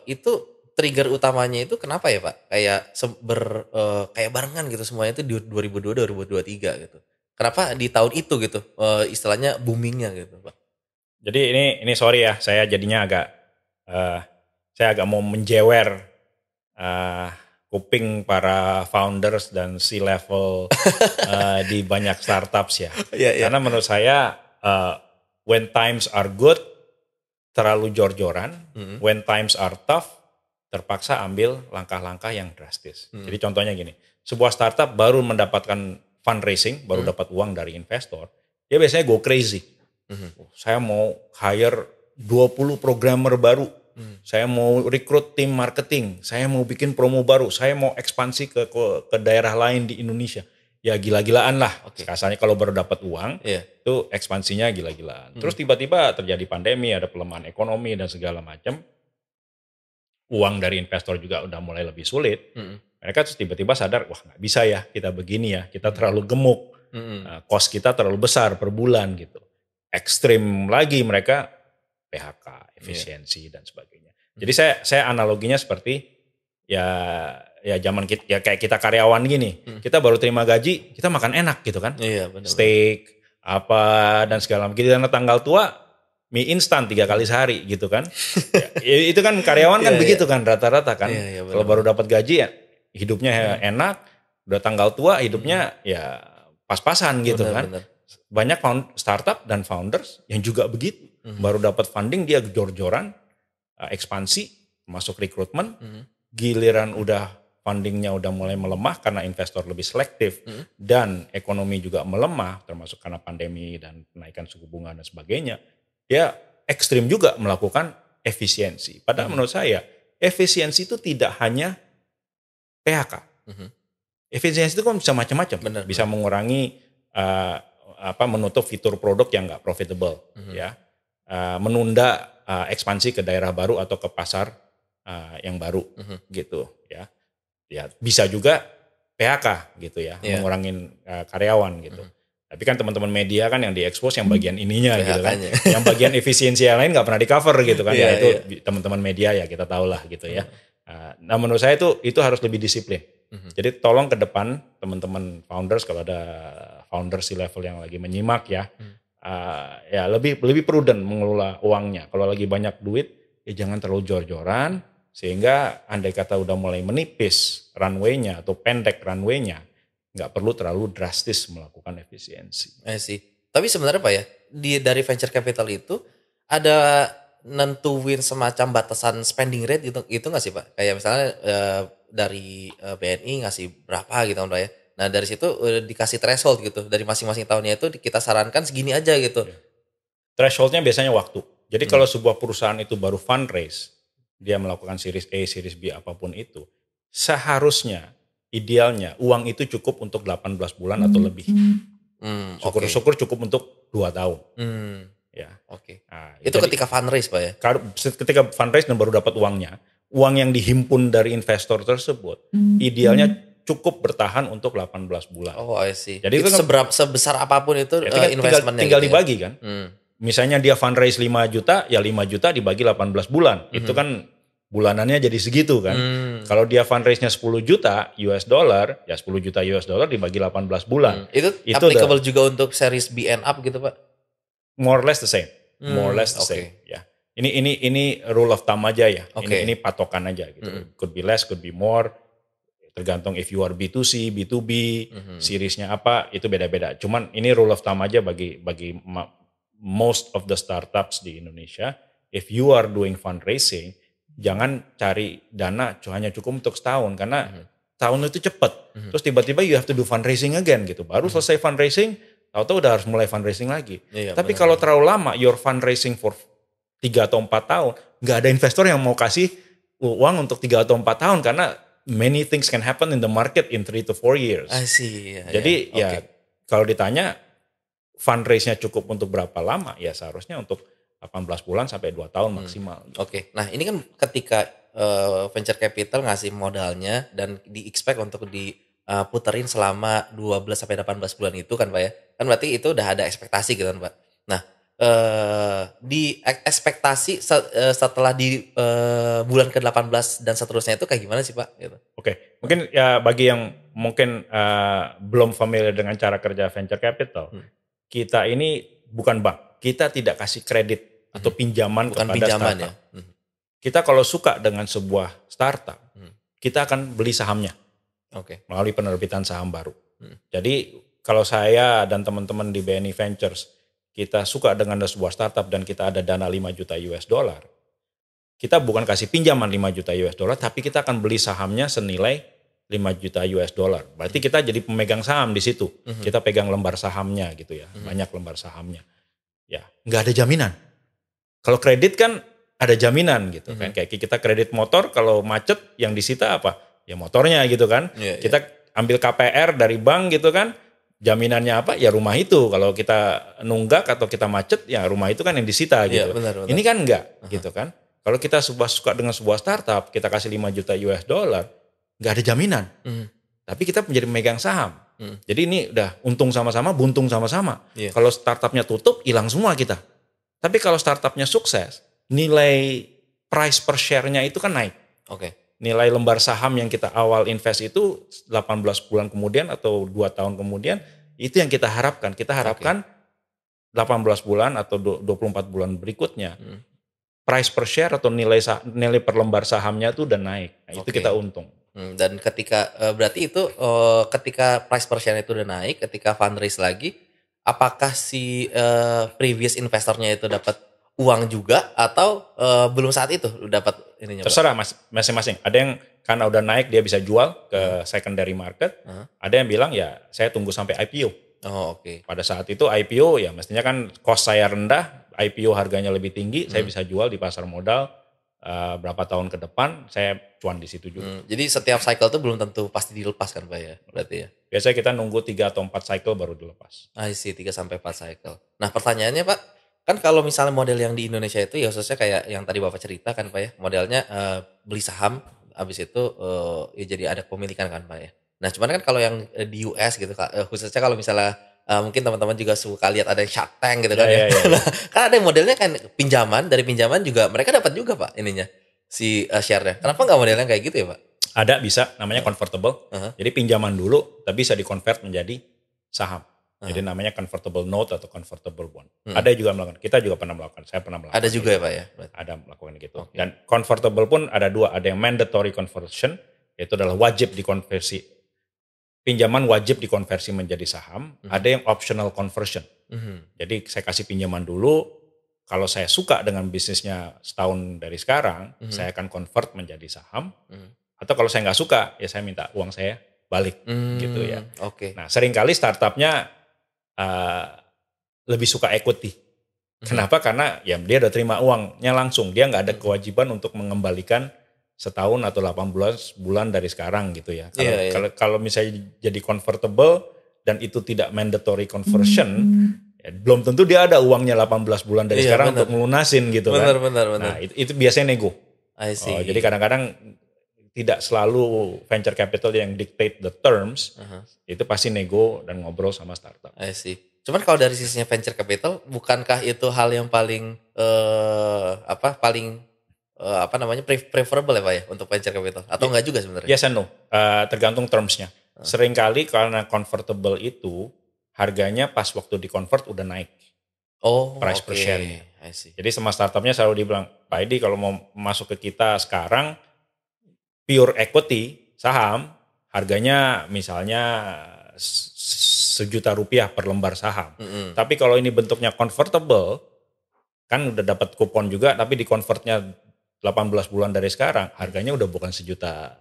itu trigger utamanya itu kenapa ya Pak? Kayak kayak barengan gitu semuanya itu di 2002 2023 gitu. Kenapa di tahun itu gitu istilahnya boomingnya gitu Pak? Jadi ini sorry ya, saya jadinya eh, saya agak mau menjewer eh, kuping para founders dan C-level di banyak startups ya. Iya. Karena menurut saya when times are good terlalu jor-joran, when times are tough terpaksa ambil langkah-langkah yang drastis. Jadi contohnya gini, sebuah startup baru mendapatkan fundraising, baru dapat uang dari investor, dia biasanya go crazy. Saya mau hire 20 programmer baru, saya mau rekrut tim marketing, saya mau bikin promo baru, saya mau ekspansi ke daerah lain di Indonesia. Ya gila-gilaan lah. Kasarnya kalau baru dapat uang, itu ekspansinya gila-gilaan. Terus tiba-tiba terjadi pandemi, ada pelemahan ekonomi dan segala macam. Uang dari investor juga udah mulai lebih sulit. Mereka terus tiba-tiba sadar, wah nggak bisa ya kita begini ya, kita terlalu gemuk, cost kita terlalu besar per bulan gitu. Ekstrim lagi mereka PHK, efisiensi dan sebagainya. Jadi saya analoginya seperti ya zaman kita ya kayak kita karyawan gini, kita baru terima gaji, kita makan enak gitu kan, steak apa dan segala macam. Kita tanggal tua mie instan 3 kali sehari gitu kan. Ya, itu kan karyawan kan begitu kan rata-rata kan. Kalau baru dapat gaji ya hidupnya enak, udah tanggal tua hidupnya ya pas-pasan gitu kan. Banyak startup dan founders yang juga begitu. Baru dapat funding dia jor-joran, ekspansi, masuk rekrutmen, giliran udah fundingnya udah mulai melemah karena investor lebih selektif dan ekonomi juga melemah termasuk karena pandemi dan kenaikan suku bunga dan sebagainya. Dia ekstrim juga melakukan efisiensi. Padahal menurut saya efisiensi itu tidak hanya PHK. Efisiensi itu kan bisa macam-macam. Bisa mengurangi menutup fitur produk yang nggak profitable, ya, menunda ekspansi ke daerah baru atau ke pasar yang baru, gitu, ya. Ya bisa juga PHK gitu ya, mengurangin karyawan gitu. Tapi kan teman-teman media kan yang diekspos yang bagian ininya gitu kan, yang bagian efisiensi yang lain nggak pernah di cover gitu kan, ya itu teman-teman media ya kita tahu lah gitu ya. Nah menurut saya itu harus lebih disiplin. Jadi tolong ke depan teman-teman founders kalau ada founders C-level yang lagi menyimak ya, ya lebih prudent mengelola uangnya. Kalau lagi banyak duit ya jangan terlalu jor-joran sehingga andai kata udah mulai menipis runway-nya atau pendek runway-nya nggak perlu terlalu drastis melakukan efisiensi. Sih. Tapi sebenarnya Pak ya dari venture capital itu ada nentuin semacam batasan spending rate itu nggak sih Pak? Kayak misalnya dari BNI ngasih berapa gitu Pak ya. Nah dari situ dikasih threshold gitu. Dari masing-masing tahunnya itu kita sarankan segini aja gitu. Thresholdnya biasanya waktu. Jadi kalau sebuah perusahaan itu baru fundraise, dia melakukan series A, series B apapun itu, seharusnya idealnya uang itu cukup untuk 18 bulan atau lebih. Syukur-syukur cukup untuk 2 tahun. Ya. Nah, itu jadi, ketika fundraise Pak ya? Ketika fundraise dan baru dapat uangnya, uang yang dihimpun dari investor tersebut, idealnya cukup bertahan untuk 18 bulan. Oh, I see. Jadi itu sebesar apapun itu ya, investmentnya tinggal gitu dibagi kan. Misalnya dia fundraise 5 juta, ya 5 juta dibagi 18 bulan. Itu kan bulanannya jadi segitu kan. Kalau dia fundraise-nya 10 juta US dollar, ya 10 juta US dollar dibagi 18 bulan. Itu applicable juga untuk series B and up gitu Pak? More or less the same. More or less the same. Ya. Ini rule of thumb aja ya. Ini patokan aja gitu. Could be less, could be more. Tergantung if you are B2C, B2B, seriesnya apa, itu beda-beda. Cuman ini rule of thumb aja bagi most of the startups di Indonesia. If you are doing fundraising, jangan cari dana hanya cukup untuk setahun karena tahun itu cepat. Terus tiba-tiba you have to do fundraising again gitu. Baru selesai fundraising, tahu-tahu udah harus mulai fundraising lagi. Tapi kalau terlalu lama, your fundraising for 3 atau 4 tahun, nggak ada investor yang mau kasih uang untuk 3 atau 4 tahun karena many things can happen in the market in 3 to 4 years. I see. Jadi ya kalau ditanya fundraise-nya cukup untuk berapa lama, ya seharusnya untuk 18 bulan sampai 2 tahun maksimal. Nah ini kan ketika venture capital ngasih modalnya dan di-expect untuk diputerin selama 12 sampai 18 bulan itu kan Pak ya. Kan berarti itu udah ada ekspektasi gitu kan Pak. Nah di ekspektasi setelah di bulan ke-18 dan seterusnya itu kayak gimana sih Pak? Gitu. Oke, mungkin ya bagi yang mungkin belum familiar dengan cara kerja venture capital, kita ini bukan bank, kita tidak kasih kredit atau pinjaman Bukan kepada pinjaman startup. ya. Kita kalau suka dengan sebuah startup, kita akan beli sahamnya Oke. melalui penerbitan saham baru. Jadi kalau saya dan teman-teman di BNI Ventures, kita suka dengan sebuah startup dan kita ada dana 5 juta US dollar, kita bukan kasih pinjaman 5 juta US dollar, tapi kita akan beli sahamnya senilai 5 juta US dollar. Berarti kita jadi pemegang saham di situ. Kita pegang lembar sahamnya gitu ya, banyak lembar sahamnya. Ya, nggak ada jaminan. Kalau kredit kan ada jaminan gitu kan. Kayak kita kredit motor, kalau macet yang disita apa? Ya motornya gitu kan. Kita ambil KPR dari bank gitu kan. Jaminannya apa? Ya rumah itu. Kalau kita nunggak atau kita macet, ya rumah itu kan yang disita gitu. Benar. Ini kan enggak gitu kan. Kalau kita suka dengan sebuah startup, kita kasih 5 juta US dollar, nggak ada jaminan. Tapi kita menjadi pemegang saham. Jadi ini udah untung sama-sama, buntung sama-sama. Kalau startupnya tutup, hilang semua kita. Tapi kalau startupnya sukses, nilai price per share-nya itu kan naik. Nilai lembar saham yang kita awal invest itu 18 bulan kemudian atau 2 tahun kemudian, itu yang kita harapkan. Kita harapkan 18 bulan atau 24 bulan berikutnya, price per share atau nilai per lembar sahamnya itu udah naik. Nah, itu kita untung. Dan ketika berarti itu ketika price per share itu udah naik, ketika fundraise lagi, apakah si previous investornya itu dapat uang juga atau belum saat itu dapat ininya? Terserah masing-masing. Ada yang karena udah naik dia bisa jual ke secondary market. Ada yang bilang ya saya tunggu sampai IPO. Pada saat itu IPO ya mestinya kan cost saya rendah, IPO harganya lebih tinggi, saya bisa jual di pasar modal berapa tahun ke depan, saya cuan di situ juga. Jadi setiap cycle itu belum tentu pasti dilepas kan Pak ya? Berarti ya? Biasanya kita nunggu 3 atau 4 cycle baru dilepas. I see, 3-4 cycle. Nah pertanyaannya Pak, kan kalau misalnya model yang di Indonesia itu ya khususnya kayak yang tadi Bapak cerita kan Pak ya, modelnya beli saham, habis itu ya jadi ada kepemilikan kan Pak ya. Nah cuman kan kalau yang di US gitu Kak, khususnya kalau misalnya mungkin teman-teman juga suka lihat ada Shark Tank gitu kan ya. Nah, kan ada modelnya kan pinjaman, dari pinjaman juga mereka dapat juga Pak ininya, si share-nya. Kenapa nggak modelnya kayak gitu ya Pak? Ada, bisa, namanya convertible. Jadi pinjaman dulu, tapi bisa di-convert menjadi saham. Jadi namanya convertible note atau convertible bond. Ada juga melakukan, kita juga pernah melakukan, saya pernah melakukan. Ada juga ya Pak ya? Ada melakukan gitu. Dan convertible pun ada 2, ada yang mandatory conversion, yaitu adalah wajib dikonversi. Pinjaman wajib dikonversi menjadi saham, ada yang optional conversion. Jadi saya kasih pinjaman dulu, kalau saya suka dengan bisnisnya setahun dari sekarang, saya akan convert menjadi saham. Atau kalau saya nggak suka, ya saya minta uang saya balik gitu ya. Nah seringkali startupnya lebih suka equity. Kenapa? Karena ya dia udah terima uangnya langsung, dia nggak ada kewajiban untuk mengembalikan setahun atau 18 bulan dari sekarang gitu ya. Kalau misalnya jadi convertible dan itu tidak mandatory conversion, ya belum tentu dia ada uangnya 18 bulan dari sekarang untuk melunasin gitu kan. Nah itu biasanya nego. Jadi kadang-kadang tidak selalu venture capital yang dictate the terms, itu pasti nego dan ngobrol sama startup. I see. Cuman kalau dari sisinya venture capital, bukankah itu hal yang paling preferable ya Pak ya untuk venture capital atau enggak juga sebenarnya? Yes and no, tergantung termsnya. Seringkali karena convertible itu harganya pas waktu di convert udah naik. Price per share-nya. Jadi sama startupnya selalu dibilang, Pak Edi kalau mau masuk ke kita sekarang pure equity saham harganya misalnya Rp1.000.000 per lembar saham. Tapi kalau ini bentuknya convertible kan udah dapat kupon juga tapi di convertnya 18 bulan dari sekarang, harganya udah bukan 1 juta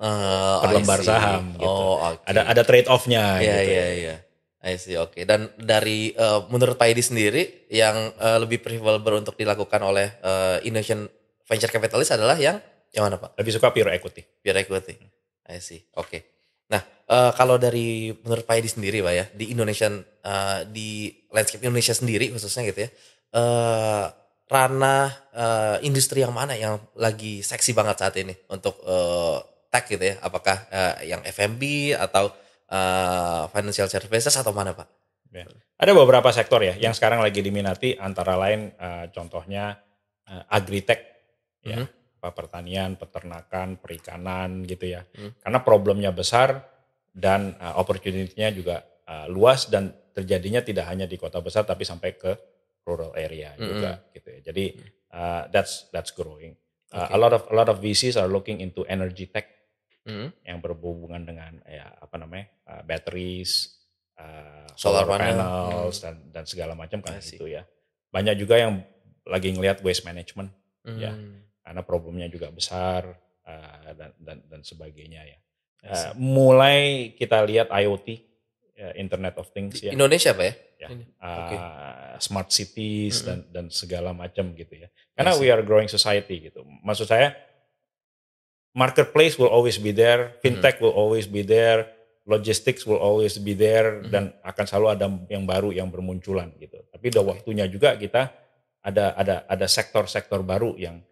per lembar saham gitu. Ada trade off-nya gitu. Iya. I see, Dan dari menurut Pak Edi sendiri yang lebih preferable untuk dilakukan oleh Indonesian venture capitalist adalah yang mana Pak? Lebih suka pure equity. Pure equity. I see. Nah, kalau dari menurut Pak Edi sendiri Pak ya, di Indonesian di landscape Indonesia sendiri khususnya gitu ya. Ranah industri yang mana yang lagi seksi banget saat ini untuk tech gitu ya? Apakah yang F&B atau financial services atau mana Pak? Ya. Ada beberapa sektor ya yang sekarang lagi diminati, antara lain contohnya agritech, ya, pertanian, peternakan, perikanan gitu ya. Karena problemnya besar dan opportunity-nya juga luas, dan terjadinya tidak hanya di kota besar tapi sampai ke rural area juga gitu ya. Jadi that's growing. A lot of VCs are looking into energy tech yang berhubungan dengan batteries, Solar solar panel. panels dan segala macam kan gitu ya. Banyak juga yang lagi ngelihat waste management ya, karena problemnya juga besar dan sebagainya ya. Mulai kita lihat IoT, Internet of Things Di ya. Indonesia Pak ya? Ya, smart cities dan segala macam gitu ya. I Karena see. we are growing society gitu. Maksud saya, marketplace will always be there, fintech will always be there, logistics will always be there, dan akan selalu ada yang baru yang bermunculan gitu. Tapi udah waktunya juga kita ada sektor-sektor baru yang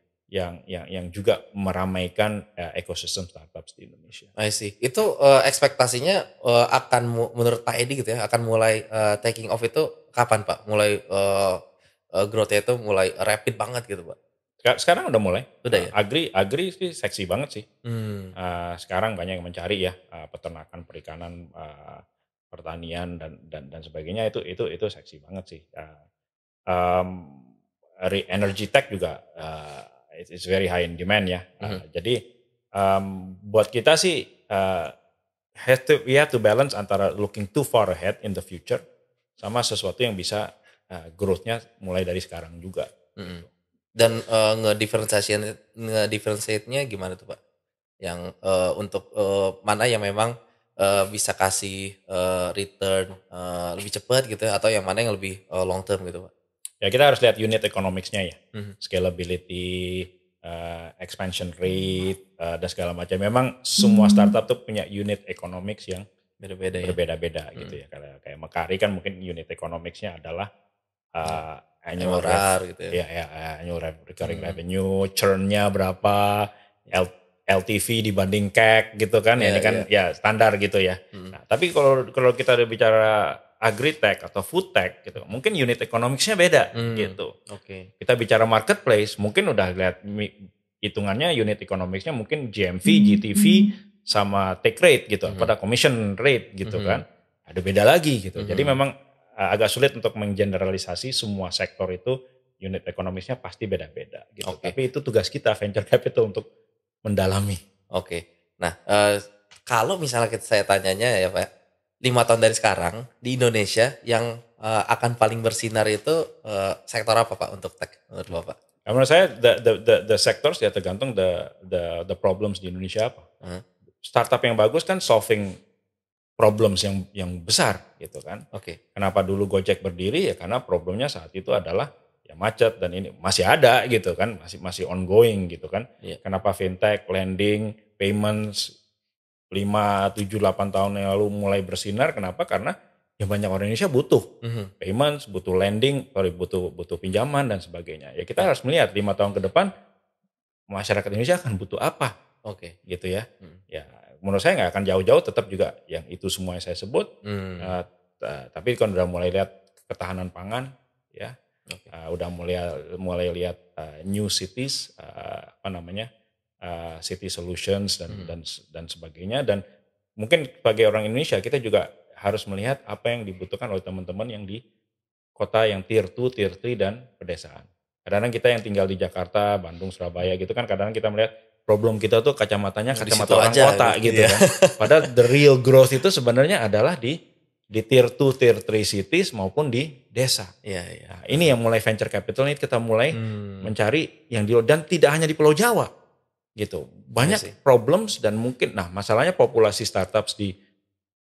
juga meramaikan ekosistem startups di Indonesia. I see. Itu ekspektasinya akan menurut Pak Edi gitu ya, akan mulai taking off itu kapan Pak? Mulai growth-nya itu mulai rapid banget gitu Pak? Sekarang udah mulai. Udah ya? Agri sih seksi banget sih. Sekarang banyak yang mencari ya, peternakan, perikanan, pertanian dan sebagainya, itu seksi banget sih. Energy tech juga it's very high in demand ya. Jadi buat kita sih we have to balance antara looking too far ahead in the future sama sesuatu yang bisa growth-nya mulai dari sekarang juga. Dan ngedifferentiate-nya gimana tuh Pak? Yang untuk mana yang memang bisa kasih return lebih cepat gitu ya, atau yang mana yang lebih long term gitu Pak? Ya kita harus lihat unit economics-nya ya, scalability, expansion rate, dan segala macam. Memang semua startup tuh punya unit economics yang berbeda-beda gitu ya. Kayak Mekari kan mungkin unit economics-nya adalah annual gitu ya. Annual recurring revenue, churn-nya berapa, LTV dibanding CAC gitu kan. Ini kan ya standar gitu ya. Nah, tapi kalau kita udah bicara agritech atau food tech gitu, mungkin unit economics-nya beda gitu. Kita bicara marketplace, mungkin udah lihat hitungannya unit economics-nya mungkin GMV, GTV sama take rate gitu, pada commission rate gitu kan. Ada beda lagi gitu. Jadi memang agak sulit untuk menggeneralisasi semua sektor itu unit economics-nya pasti beda-beda gitu. Tapi itu tugas kita venture capital untuk mendalami. Nah, kalau misalnya saya tanyanya ya Pak, 5 tahun dari sekarang di Indonesia yang akan paling bersinar itu sektor apa Pak untuk tech menurut Bapak? Menurut saya the sectors ya tergantung the problems di Indonesia apa. Startup yang bagus kan solving problems yang besar gitu kan. Kenapa dulu Gojek berdiri ya karena problemnya saat itu adalah ya macet, dan ini masih ada gitu kan, masih ongoing gitu kan. Kenapa fintech, lending, payments 5, 7, 8 tahun yang lalu mulai bersinar, kenapa? Karena ya banyak orang Indonesia butuh payments, butuh lending, butuh pinjaman dan sebagainya. Ya kita harus melihat 5 tahun ke depan masyarakat Indonesia akan butuh apa. Gitu ya. Ya menurut saya nggak akan jauh-jauh, tetap juga yang itu semua yang saya sebut. Tapi kan udah mulai lihat ketahanan pangan ya. Udah mulai lihat new cities, city solutions dan sebagainya. Dan mungkin bagi orang Indonesia kita juga harus melihat apa yang dibutuhkan oleh teman-teman yang di kota yang tier 2, tier 3 dan pedesaan. Kadang-kadang kita yang tinggal di Jakarta, Bandung, Surabaya gitu kan, kadang-kadang kita melihat problem kita tuh kacamatanya kacamata orang kota gitu kan. Padahal the real growth itu sebenarnya adalah di tier 2, tier 3 cities maupun di desa. Nah, ini yang mulai venture capital ini kita mulai mencari yang dan tidak hanya di Pulau Jawa gitu. Banyak problems dan mungkin masalahnya populasi startups di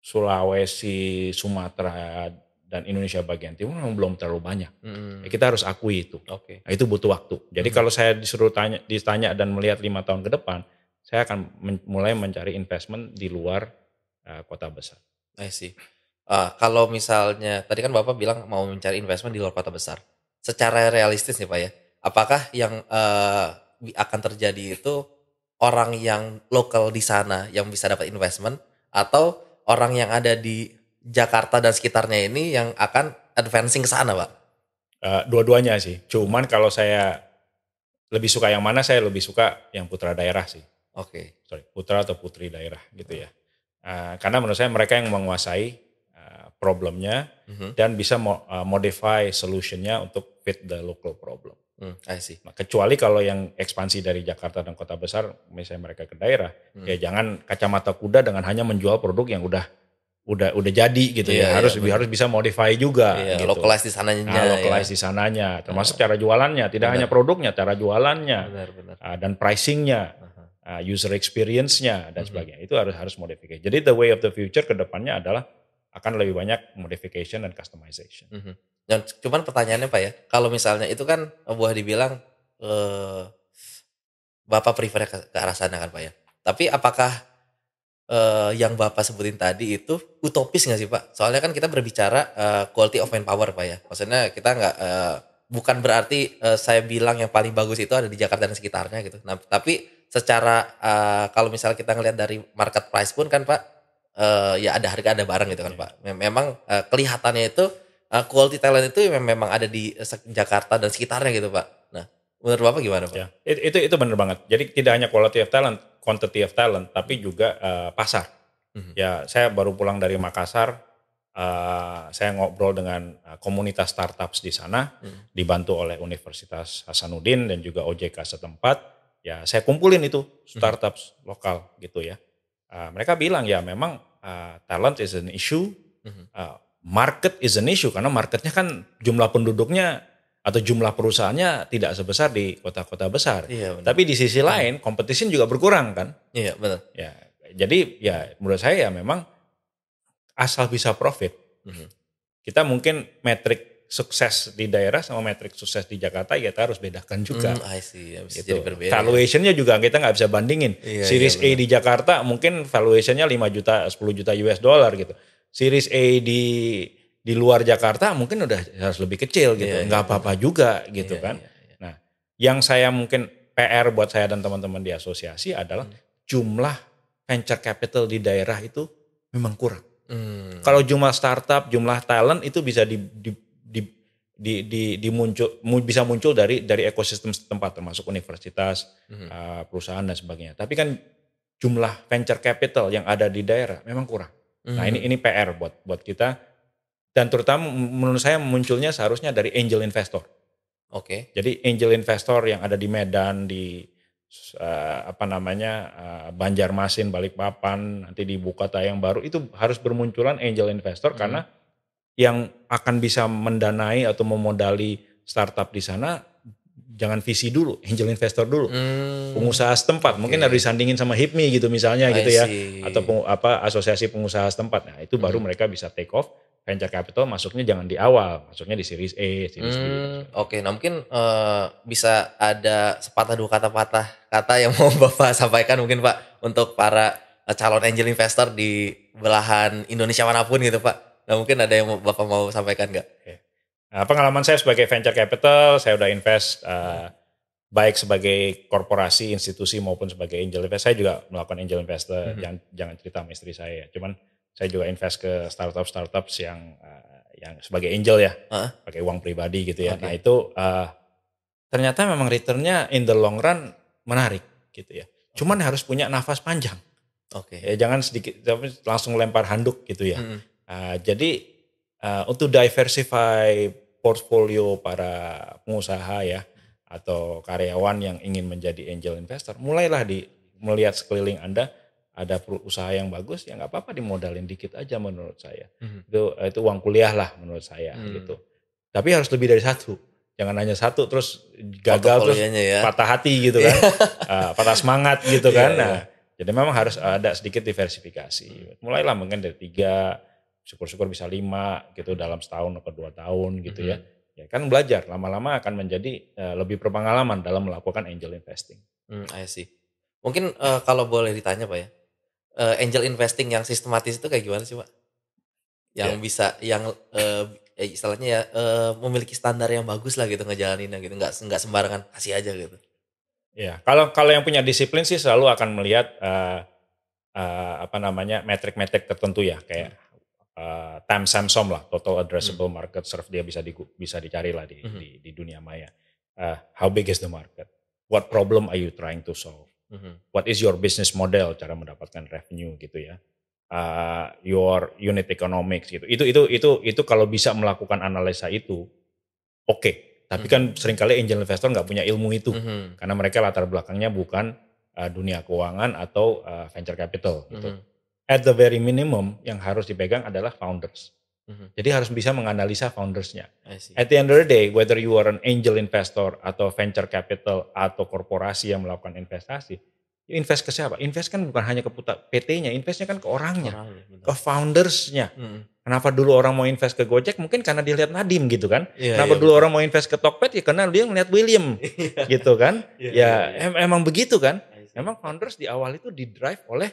Sulawesi, Sumatera dan Indonesia bagian timur memang belum terlalu banyak. Kita harus akui itu. Nah, itu butuh waktu. Jadi kalau saya disuruh ditanya dan melihat 5 tahun ke depan, saya akan mulai mencari investment di luar kota besar. I see. Kalau misalnya tadi kan Bapak bilang mau mencari investment di luar kota besar. Secara realistis nih Pak ya, apakah yang akan terjadi itu orang yang lokal di sana yang bisa dapat investment, atau orang yang ada di Jakarta dan sekitarnya ini yang akan advancing ke sana, Pak? Dua-duanya sih. Cuman kalau saya lebih suka yang mana, saya lebih suka yang putra daerah sih. Oke. Putra atau putri daerah gitu ya. Karena menurut saya mereka yang menguasai problemnya dan bisa modify solutionnya untuk fit the local problem. I see. Nah, kecuali kalau yang ekspansi dari Jakarta dan kota besar, misalnya mereka ke daerah, ya jangan kacamata kuda dengan hanya menjual produk yang udah jadi gitu ya. Harus bisa modify juga gitu. Localize di sananya. Localize di sananya, termasuk cara jualannya, tidak hanya produknya, cara jualannya. Dan pricingnya, user experience-nya dan sebagainya. Itu harus modifikasi. Jadi the way of the future ke depannya adalah akan lebih banyak modification dan customization. Cuman pertanyaannya Pak ya, kalau misalnya itu kan boleh dibilang Bapak prefer ke arah sana kan Pak ya. Tapi apakah yang Bapak sebutin tadi itu utopis nggak sih Pak? Soalnya kan kita berbicara quality of manpower Pak ya. Maksudnya kita nggak bukan berarti saya bilang yang paling bagus itu ada di Jakarta dan sekitarnya gitu. Nah, tapi secara kalau misalnya kita ngelihat dari market price pun kan Pak, ya ada harga ada barang gitu kan Pak. Memang kelihatannya itu quality talent itu memang ada di Jakarta dan sekitarnya gitu Pak. Nah, menurut Bapak gimana Pak? Ya, itu benar banget. Jadi tidak hanya quality of talent, quantity of talent, tapi juga pasar. Ya, saya baru pulang dari Makassar, saya ngobrol dengan komunitas startups di sana, dibantu oleh Universitas Hasanuddin dan juga OJK setempat. Ya, saya kumpulin itu startups lokal gitu ya. Mereka bilang ya memang talent is an issue, market is an issue karena marketnya kan jumlah penduduknya atau jumlah perusahaannya tidak sebesar di kota-kota besar. Iya, tapi di sisi lain competition juga berkurang kan. Iya benar. Ya, jadi ya menurut saya ya memang asal bisa profit. Kita mungkin metrik sukses di daerah sama metrik sukses di Jakarta ya kita harus bedakan juga. I see. Gitu. Jadi berbeda. Valuationnya juga kita nggak bisa bandingin. Series A di Jakarta mungkin valuationnya 5 juta, 10 juta US dollar gitu. Series A di luar Jakarta mungkin udah harus lebih kecil gitu. Nggak apa-apa juga gitu kan. Nah, yang saya mungkin PR buat saya dan teman-teman di asosiasi adalah jumlah venture capital di daerah itu memang kurang. Kalau jumlah startup, jumlah talent itu bisa bisa muncul dari ekosistem setempat termasuk universitas, perusahaan dan sebagainya. Tapi kan jumlah venture capital yang ada di daerah memang kurang. Nah, ini PR buat kita dan terutama menurut saya munculnya seharusnya dari angel investor. Oke. Jadi angel investor yang ada di Medan, di Banjarmasin, Balikpapan, nanti di ibu kota yang baru itu harus bermunculan angel investor karena yang akan bisa mendanai atau memodali startup di sana jangan VC dulu, angel investor dulu. Pengusaha setempat mungkin harus disandingin sama HIPMI gitu misalnya gitu ya atau asosiasi pengusaha setempat. Nah, itu baru mereka bisa take off. Venture capital masuknya jangan di awal, masuknya di series A, series B. Oke, nah mungkin bisa ada sepatah dua kata yang mau Bapak sampaikan mungkin Pak untuk para calon angel investor di belahan Indonesia manapun gitu Pak. Nah mungkin ada yang Bapak mau sampaikan nggak? Nah, pengalaman saya sebagai venture capital, saya udah invest baik sebagai korporasi, institusi maupun sebagai angel investor. Saya juga melakukan angel investor, jangan cerita sama istri saya. Cuman saya juga invest ke startups yang sebagai angel ya, pakai uang pribadi gitu ya. Nah itu ternyata memang returnnya in the long run menarik gitu ya. Cuman harus punya nafas panjang. Ya, jangan sedikit langsung lempar handuk gitu ya. Jadi untuk diversify portfolio para pengusaha ya atau karyawan yang ingin menjadi angel investor, mulailah melihat sekeliling Anda. Ada usaha yang bagus ya nggak apa-apa dimodalin dikit aja menurut saya. Itu uang kuliah lah menurut saya gitu. Tapi harus lebih dari satu. Jangan hanya satu terus gagal terus patah hati gitu kan. Patah semangat gitu kan. Nah, jadi memang harus ada sedikit diversifikasi. Mulailah mungkin dari 3, syukur-syukur bisa 5 gitu dalam setahun atau 2 tahun gitu ya. Ya kan belajar lama-lama akan menjadi lebih berpengalaman dalam melakukan angel investing. I see. Mungkin kalau boleh ditanya Pak ya. Angel investing yang sistematis itu kayak gimana sih Pak? Yang bisa, yang istilahnya ya memiliki standar yang bagus lah gitu ngejalaninnya gitu, nggak sembarangan kasih aja gitu. Ya, kalau yang punya disiplin sih selalu akan melihat metrik-metrik tertentu ya, kayak Time Samsung lah, total addressable market serve dia bisa dicari lah di dunia maya. How big is the market? What problem are you trying to solve? What is your business model, cara mendapatkan revenue gitu ya. Your unit economics gitu. Itu kalau bisa melakukan analisa itu, oke. Tapi kan seringkali angel investor nggak punya ilmu itu, karena mereka latar belakangnya bukan dunia keuangan atau venture capital gitu. At the very minimum yang harus dipegang adalah founders. Jadi harus bisa menganalisa foundersnya. At the end of the day, whether you are an angel investor atau venture capital atau korporasi yang melakukan investasi, invest ke siapa? Invest kan bukan hanya ke PT-nya, investnya kan ke orangnya, ke foundersnya. Kenapa dulu orang mau invest ke Gojek? Mungkin karena dia lihat Nadim gitu kan. Kenapa dulu orang mau invest ke Tokped? Ya karena dia ngeliat William gitu kan. Emang begitu kan. Memang founders di awal itu di-drive oleh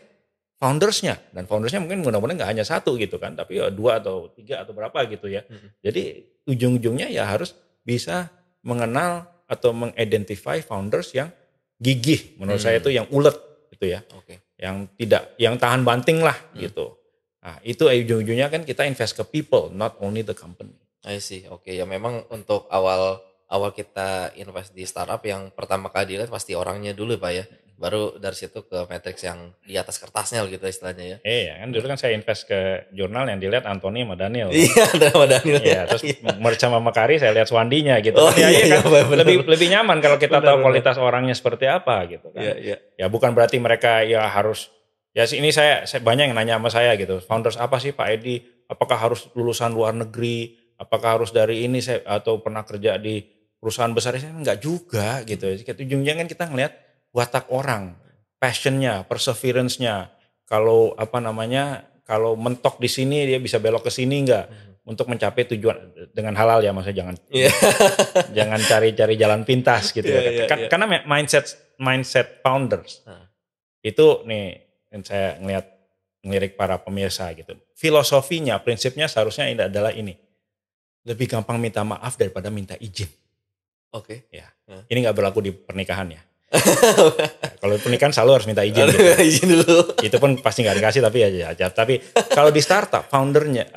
foundersnya. Dan foundersnya mungkin mudah-mudahan gak hanya satu gitu kan. Tapi ya 2 atau 3 atau berapa gitu ya. Jadi ujung-ujungnya ya harus bisa mengenal atau mengidentify founders yang gigih, menurut saya itu yang ulet gitu ya, yang tahan banting lah gitu. Nah itu ujung-ujungnya kan kita invest ke people, not only the company. I see, ya memang untuk awal kita invest di startup yang pertama kali dilihat pasti orangnya dulu Pak ya, baru dari situ ke matrix yang di atas kertasnya gitu istilahnya ya. Iya kan dulu kan saya invest ke jurnal yang dilihat Anthony sama Daniel. Iya, sama Daniel. Iya, terus Merch sama Makari saya lihat Swandinya gitu. Kan lebih nyaman kalau kita tahu kualitas orangnya seperti apa gitu kan. Ya bukan berarti mereka ya harus, ya ini saya banyak yang nanya sama saya gitu. Founders apa sih Pak Edi? Apakah harus lulusan luar negeri? Apakah harus dari ini atau pernah kerja di perusahaan besar? Saya enggak juga gitu. Ujungnya kan kita ngelihat watak orang, passionnya, perseverance-nya. Kalau kalau mentok di sini dia bisa belok ke sini enggak untuk mencapai tujuan dengan halal ya, maksudnya jangan cari-cari jalan pintas gitu ya. Karena mindset founders itu nih saya ngelirik para pemirsa gitu. Filosofinya, prinsipnya seharusnya ini adalah ini. Lebih gampang minta maaf daripada minta izin. Ya. Ini nggak berlaku di pernikahan ya. Kalau pernikahan selalu harus minta izin gitu. Izin dulu. Itu pun pasti nggak dikasih tapi ya. Tapi kalau di startup foundernya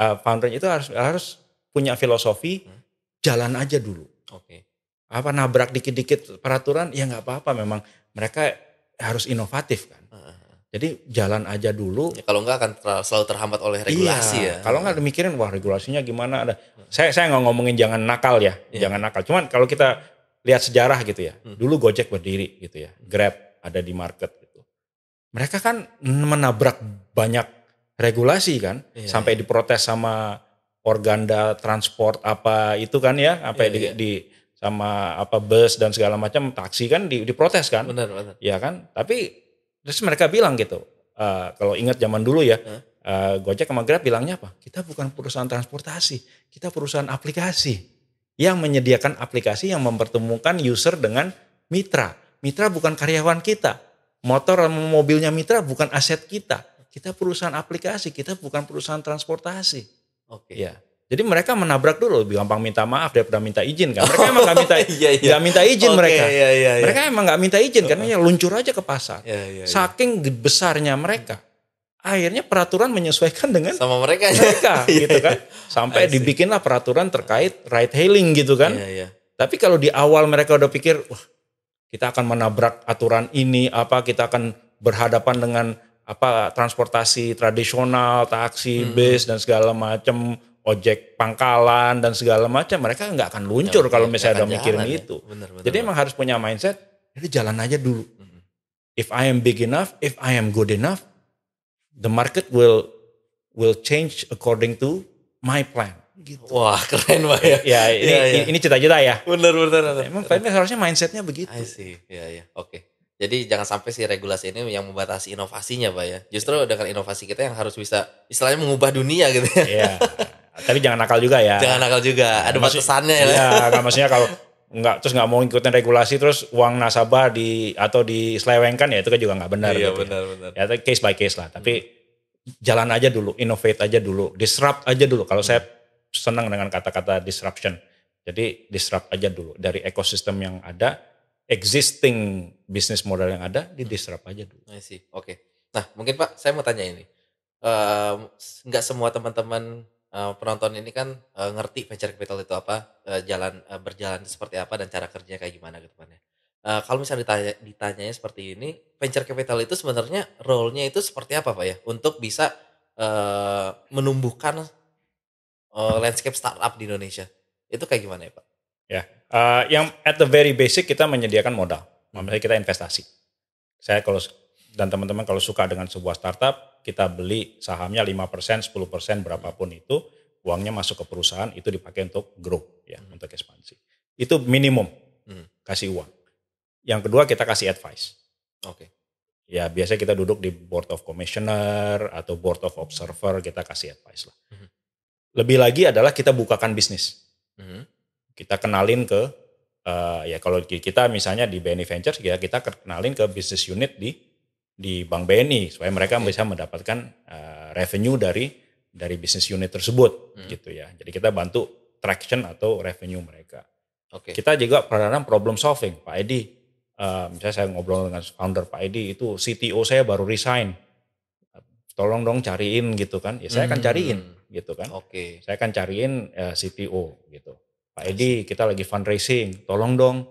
itu harus punya filosofi jalan aja dulu. Nabrak dikit-dikit peraturan ya nggak apa-apa, memang mereka harus inovatif kan. Jadi jalan aja dulu. Ya, kalau enggak akan selalu terhambat oleh regulasi ya. Kalau nggak mikirin wah regulasinya gimana ada. Saya nggak ngomongin jangan nakal ya, jangan nakal. Cuman kalau kita lihat sejarah gitu ya. Dulu Gojek berdiri gitu ya. Grab ada di market gitu. Mereka kan menabrak banyak regulasi kan, sampai diprotes sama Organda Transport apa itu kan ya, sampai di sama bus dan segala macam, taksi kan diprotes kan. Benar. Ya kan? Tapi terus mereka bilang gitu, kalau ingat zaman dulu ya, Gojek sama Grab bilangnya apa? Kita bukan perusahaan transportasi, kita perusahaan aplikasi yang menyediakan aplikasi yang mempertemukan user dengan mitra. Mitra bukan karyawan kita, motor dan mobilnya mitra bukan aset kita. Kita perusahaan aplikasi, kita bukan perusahaan transportasi. Ya. Jadi mereka menabrak dulu, lebih gampang minta maaf daripada minta izin kan. Mereka emang gak minta izin mereka. Mereka emang gak minta izin karena ya luncur aja ke pasar. Saking besarnya mereka, akhirnya peraturan menyesuaikan dengan sama mereka gitu kan. Sampai dibikinlah peraturan terkait ride hailing gitu kan. Tapi kalau di awal mereka udah pikir, wah kita akan menabrak aturan ini, kita akan berhadapan dengan transportasi tradisional, taksi, bis dan segala macam, ojek pangkalan dan segala macam, mereka nggak akan luncur kalau misalnya ada mikirin itu. Bener. Jadi emang harus punya mindset, jadi jalan aja dulu. If I am big enough, if I am good enough, the market will change according to my plan. Gitu. Wah keren Pak ya. Ini cita-cita ya. Bener. Emang harusnya mindsetnya begitu. I see. Ya. Jadi jangan sampai si regulasi ini yang membatasi inovasinya Pak ya. Justru dengan inovasi kita yang harus bisa istilahnya mengubah dunia gitu ya. Iya. Tapi jangan nakal juga ya. Jangan nakal juga. Ada batasannya ya. Iya, maksudnya kalau nggak mau ngikutin regulasi terus uang nasabah atau diselewengkan ya itu kan juga nggak benar. Iya, gitu benar. Ya case by case lah. Tapi jalan aja dulu, innovate aja dulu, disrupt aja dulu. Kalau saya senang dengan kata-kata disruption. Jadi disrupt aja dulu dari ekosistem yang ada, existing business model yang ada, di disrupt aja dulu. I see. Nah mungkin Pak saya mau tanya ini. nggak semua teman-teman penonton ini kan ngerti venture capital itu apa, berjalan seperti apa dan cara kerjanya kayak gimana ke depannya. Kalau misalnya ditanyanya seperti ini, venture capital itu sebenarnya role-nya itu seperti apa Pak ya? Untuk bisa menumbuhkan landscape startup di Indonesia. Itu kayak gimana ya Pak? Ya, yang at the very basic kita menyediakan modal, misalnya kita investasi. Saya kalau dan teman-teman kalau suka dengan sebuah startup, kita beli sahamnya 5%, 10% berapapun itu, uangnya masuk ke perusahaan itu dipakai untuk grow ya, untuk ekspansi. Itu minimum kasih uang. Yang kedua kita kasih advice. Oke. Ya biasanya kita duduk di board of commissioner atau board of observer, kita kasih advice lah. Lebih lagi adalah kita bukakan bisnis. Kita kenalin ke ya kalau kita misalnya di BNI Ventures ya kita kenalin ke business unit di Bank BNI supaya mereka bisa mendapatkan revenue dari business unit tersebut gitu ya. Jadi kita bantu traction atau revenue mereka. Kita juga peranan problem solving, Pak Edi. Misalnya saya ngobrol dengan founder Pak Edi, itu CTO saya baru resign. Tolong dong cariin gitu kan. Ya saya akan cariin gitu kan. Saya akan cariin CTO gitu. Pak Edi kita lagi fundraising, tolong dong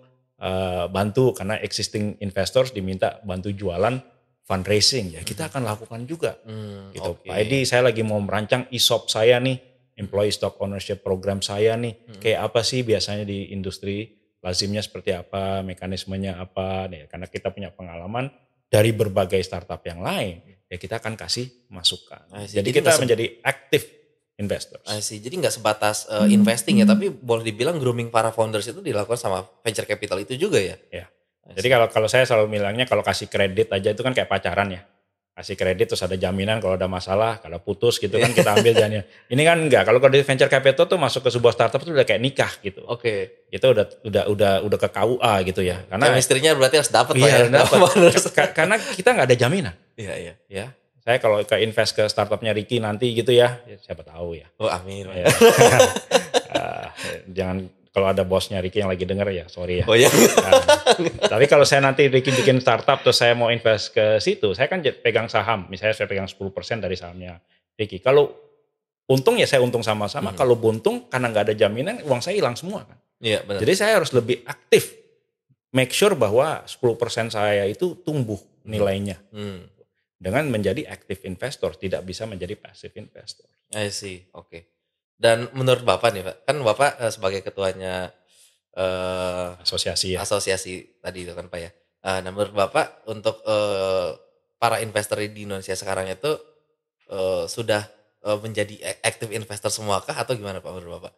bantu karena existing investors diminta bantu jualan fundraising. Ya kita akan lakukan juga gitu. Pak Edi saya lagi mau merancang ESOP saya nih, Employee Stock Ownership Program saya nih. Kayak apa sih biasanya di industri, lazimnya seperti apa, mekanismenya apa. Nih, karena kita punya pengalaman dari berbagai startup yang lain, ya kita akan kasih masukan. Jadi kita menjadi active investors. Jadi nggak sebatas investing ya, tapi boleh dibilang grooming para founders itu dilakukan sama venture capital itu juga ya? Ya. Jadi kalau saya selalu bilangnya kalau kasih kredit aja itu kan kayak pacaran ya. Kasih kredit terus ada jaminan kalau ada masalah, kalau putus gitu kan kita ambil jaminan. Ini kan enggak, kalau di venture capital tuh masuk ke sebuah startup itu udah kayak nikah gitu. Kita udah ke KUA gitu ya. Karena istrinya berarti harus dapat Pak ya. Dapat. Karena kita nggak ada jaminan. Iya. Ya. Saya kalau ke invest ke startupnya Ricky nanti gitu ya siapa tahu ya. Oh amin. Ya. Jangan kalau ada bosnya Ricky yang lagi denger ya sorry ya. Oh iya. Tapi kalau saya nanti Ricky bikin startup terus saya mau invest ke situ, saya kan pegang saham. Misalnya saya pegang 10% dari sahamnya Ricky. Kalau untung ya saya untung sama-sama. Kalau buntung karena nggak ada jaminan uang saya hilang semua kan. Iya benar. Jadi saya harus lebih aktif. Make sure bahwa 10% saya itu tumbuh nilainya. Dengan menjadi active investor, tidak bisa menjadi passive investor. I see, oke. Dan menurut Bapak nih Pak, kan Bapak sebagai ketuanya asosiasi ya. Asosiasi tadi itu kan Pak ya. Nah menurut Bapak untuk para investor di Indonesia sekarang itu sudah menjadi active investor semua kah atau gimana Pak menurut Bapak?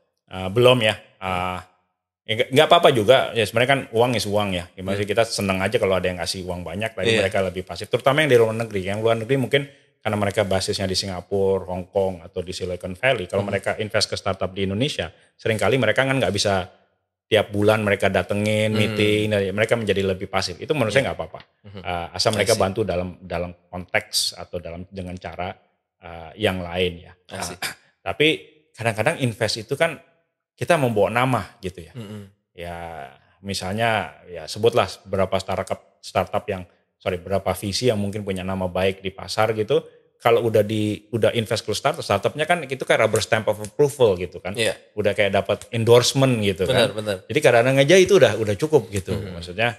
Belum ya. Nggak apa-apa juga, ya sebenarnya kan uang is uang ya. Gimana sih kita senang aja kalau ada yang ngasih uang banyak, tapi mereka lebih pasif. Terutama yang di luar negeri. Yang luar negeri mungkin karena mereka basisnya di Singapura, Hong Kong, atau di Silicon Valley. Kalau mereka invest ke startup di Indonesia, seringkali mereka kan nggak bisa tiap bulan mereka datengin, meeting, mereka menjadi lebih pasif. Itu menurut saya nggak apa-apa. Asal mereka bantu dalam konteks atau dengan cara yang lain ya. Tapi kadang-kadang invest itu kan kita membawa nama gitu ya. Ya misalnya ya sebutlah beberapa startup yang beberapa visi yang mungkin punya nama baik di pasar gitu. Kalau udah invest ke startupnya kan itu kayak rubber stamp of approval gitu kan. Udah kayak dapat endorsement gitu kan. Jadi kadang-kadang aja itu udah cukup gitu. Maksudnya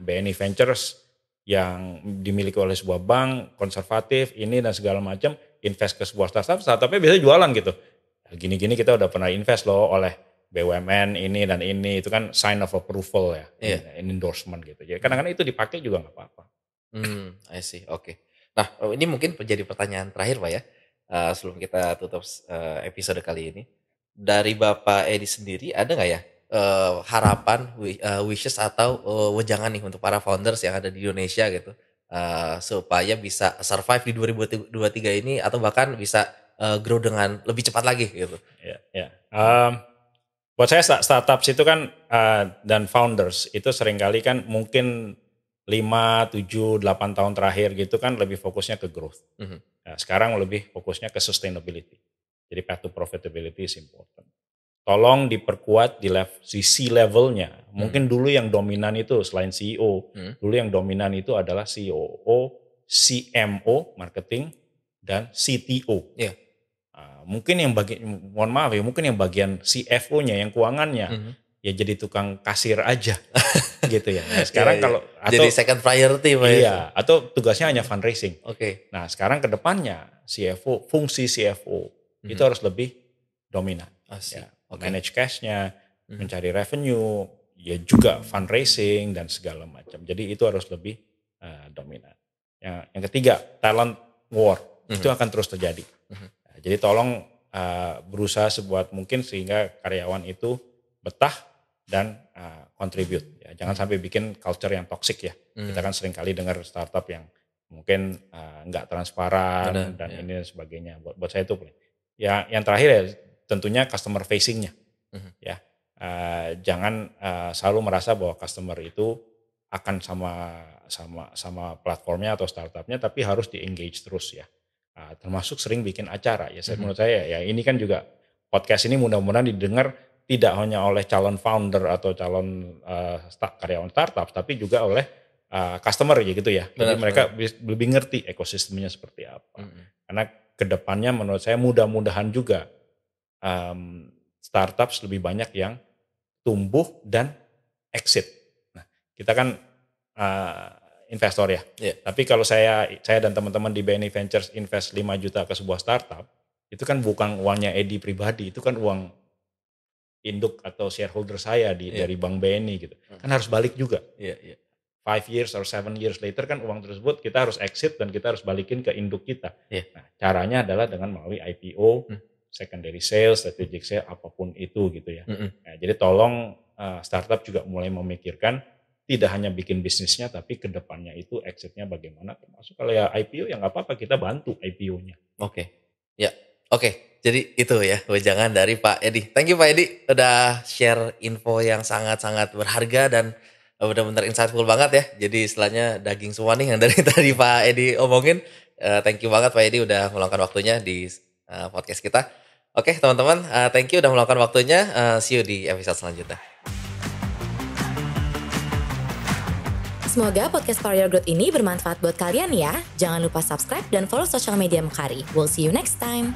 BNI Ventures yang dimiliki oleh sebuah bank konservatif ini dan segala macam invest ke sebuah startupnya biasanya jualan gitu. Gini-gini kita udah pernah invest loh oleh BUMN ini dan ini, itu kan sign of approval ya, endorsement gitu. Jadi kadang-kadang itu dipakai juga nggak apa-apa. I see, oke. Nah ini mungkin menjadi pertanyaan terakhir Pak ya, sebelum kita tutup episode kali ini. Dari Bapak Edi sendiri ada nggak ya harapan, wishes atau wejangan nih untuk para founders yang ada di Indonesia gitu, supaya bisa survive di 2023 ini atau bahkan bisa grow dengan lebih cepat lagi gitu. Ya. Buat saya startups itu kan dan founders itu seringkali kan mungkin 5, 7, 8 tahun terakhir gitu kan lebih fokusnya ke growth. Nah, sekarang lebih fokusnya ke sustainability. Jadi path to profitability is important. Tolong diperkuat di C-levelnya. Mungkin dulu yang dominan itu selain CEO, dulu yang dominan itu adalah COO, CMO, marketing, dan CTO. Iya. Mungkin yang mohon maaf ya, mungkin yang bagian CFO-nya, yang keuangannya, ya jadi tukang kasir aja, gitu ya. Nah, sekarang kalau atau jadi second priority, Pak. Iya, atau tugasnya hanya fundraising. Oke. Nah, sekarang ke depannya fungsi CFO itu harus lebih dominan. Ya, manage cash-nya, mencari revenue, ya juga fundraising dan segala macam. Jadi itu harus lebih dominan. Yang ketiga, talent war itu akan terus terjadi. Jadi tolong berusaha sebuat mungkin sehingga karyawan itu betah dan contribute. Ya, jangan sampai bikin culture yang toxic ya. Kita kan sering kali dengar startup yang mungkin nggak transparan dan ini dan sebagainya. Buat saya itu ya, yang terakhir ya tentunya customer facing-nya. Ya, jangan selalu merasa bahwa customer itu akan sama platformnya atau startupnya, tapi harus di-engage terus ya. Termasuk sering bikin acara ya. Menurut saya ya ini kan juga podcast ini mudah-mudahan didengar tidak hanya oleh calon founder atau calon karyawan startup, tapi juga oleh customer ya gitu ya. Jadi mereka lebih ngerti ekosistemnya seperti apa. Karena kedepannya menurut saya mudah-mudahan juga startups lebih banyak yang tumbuh dan exit. Nah, kita kan investor ya. Tapi kalau saya dan teman-teman di BNI Ventures invest 5 juta ke sebuah startup, itu kan bukan uangnya Edi pribadi, itu kan uang induk atau shareholder saya dari Bank BNI gitu. Kan harus balik juga. 5 years or 7 years later kan uang tersebut kita harus exit dan kita harus balikin ke induk kita. Nah, caranya adalah dengan melalui IPO, secondary sales, strategic sale, apapun itu gitu ya. Nah, jadi tolong startup juga mulai memikirkan tidak hanya bikin bisnisnya, tapi kedepannya itu exitnya bagaimana. Termasuk kalau ya IPO ya nggak apa-apa, kita bantu IPO-nya. Oke. Jadi itu ya wejangan dari Pak Edi. Thank you Pak Edi udah share info yang sangat-sangat berharga dan benar-benar insightful banget ya. Jadi istilahnya daging semua nih yang dari tadi Pak Edi omongin. Thank you banget Pak Edi udah meluangkan waktunya di podcast kita. Oke teman-teman, thank you udah meluangkan waktunya. See you di episode selanjutnya. Semoga podcast Power Your Growth ini bermanfaat buat kalian ya. Jangan lupa subscribe dan follow sosial media Mekari. We'll see you next time.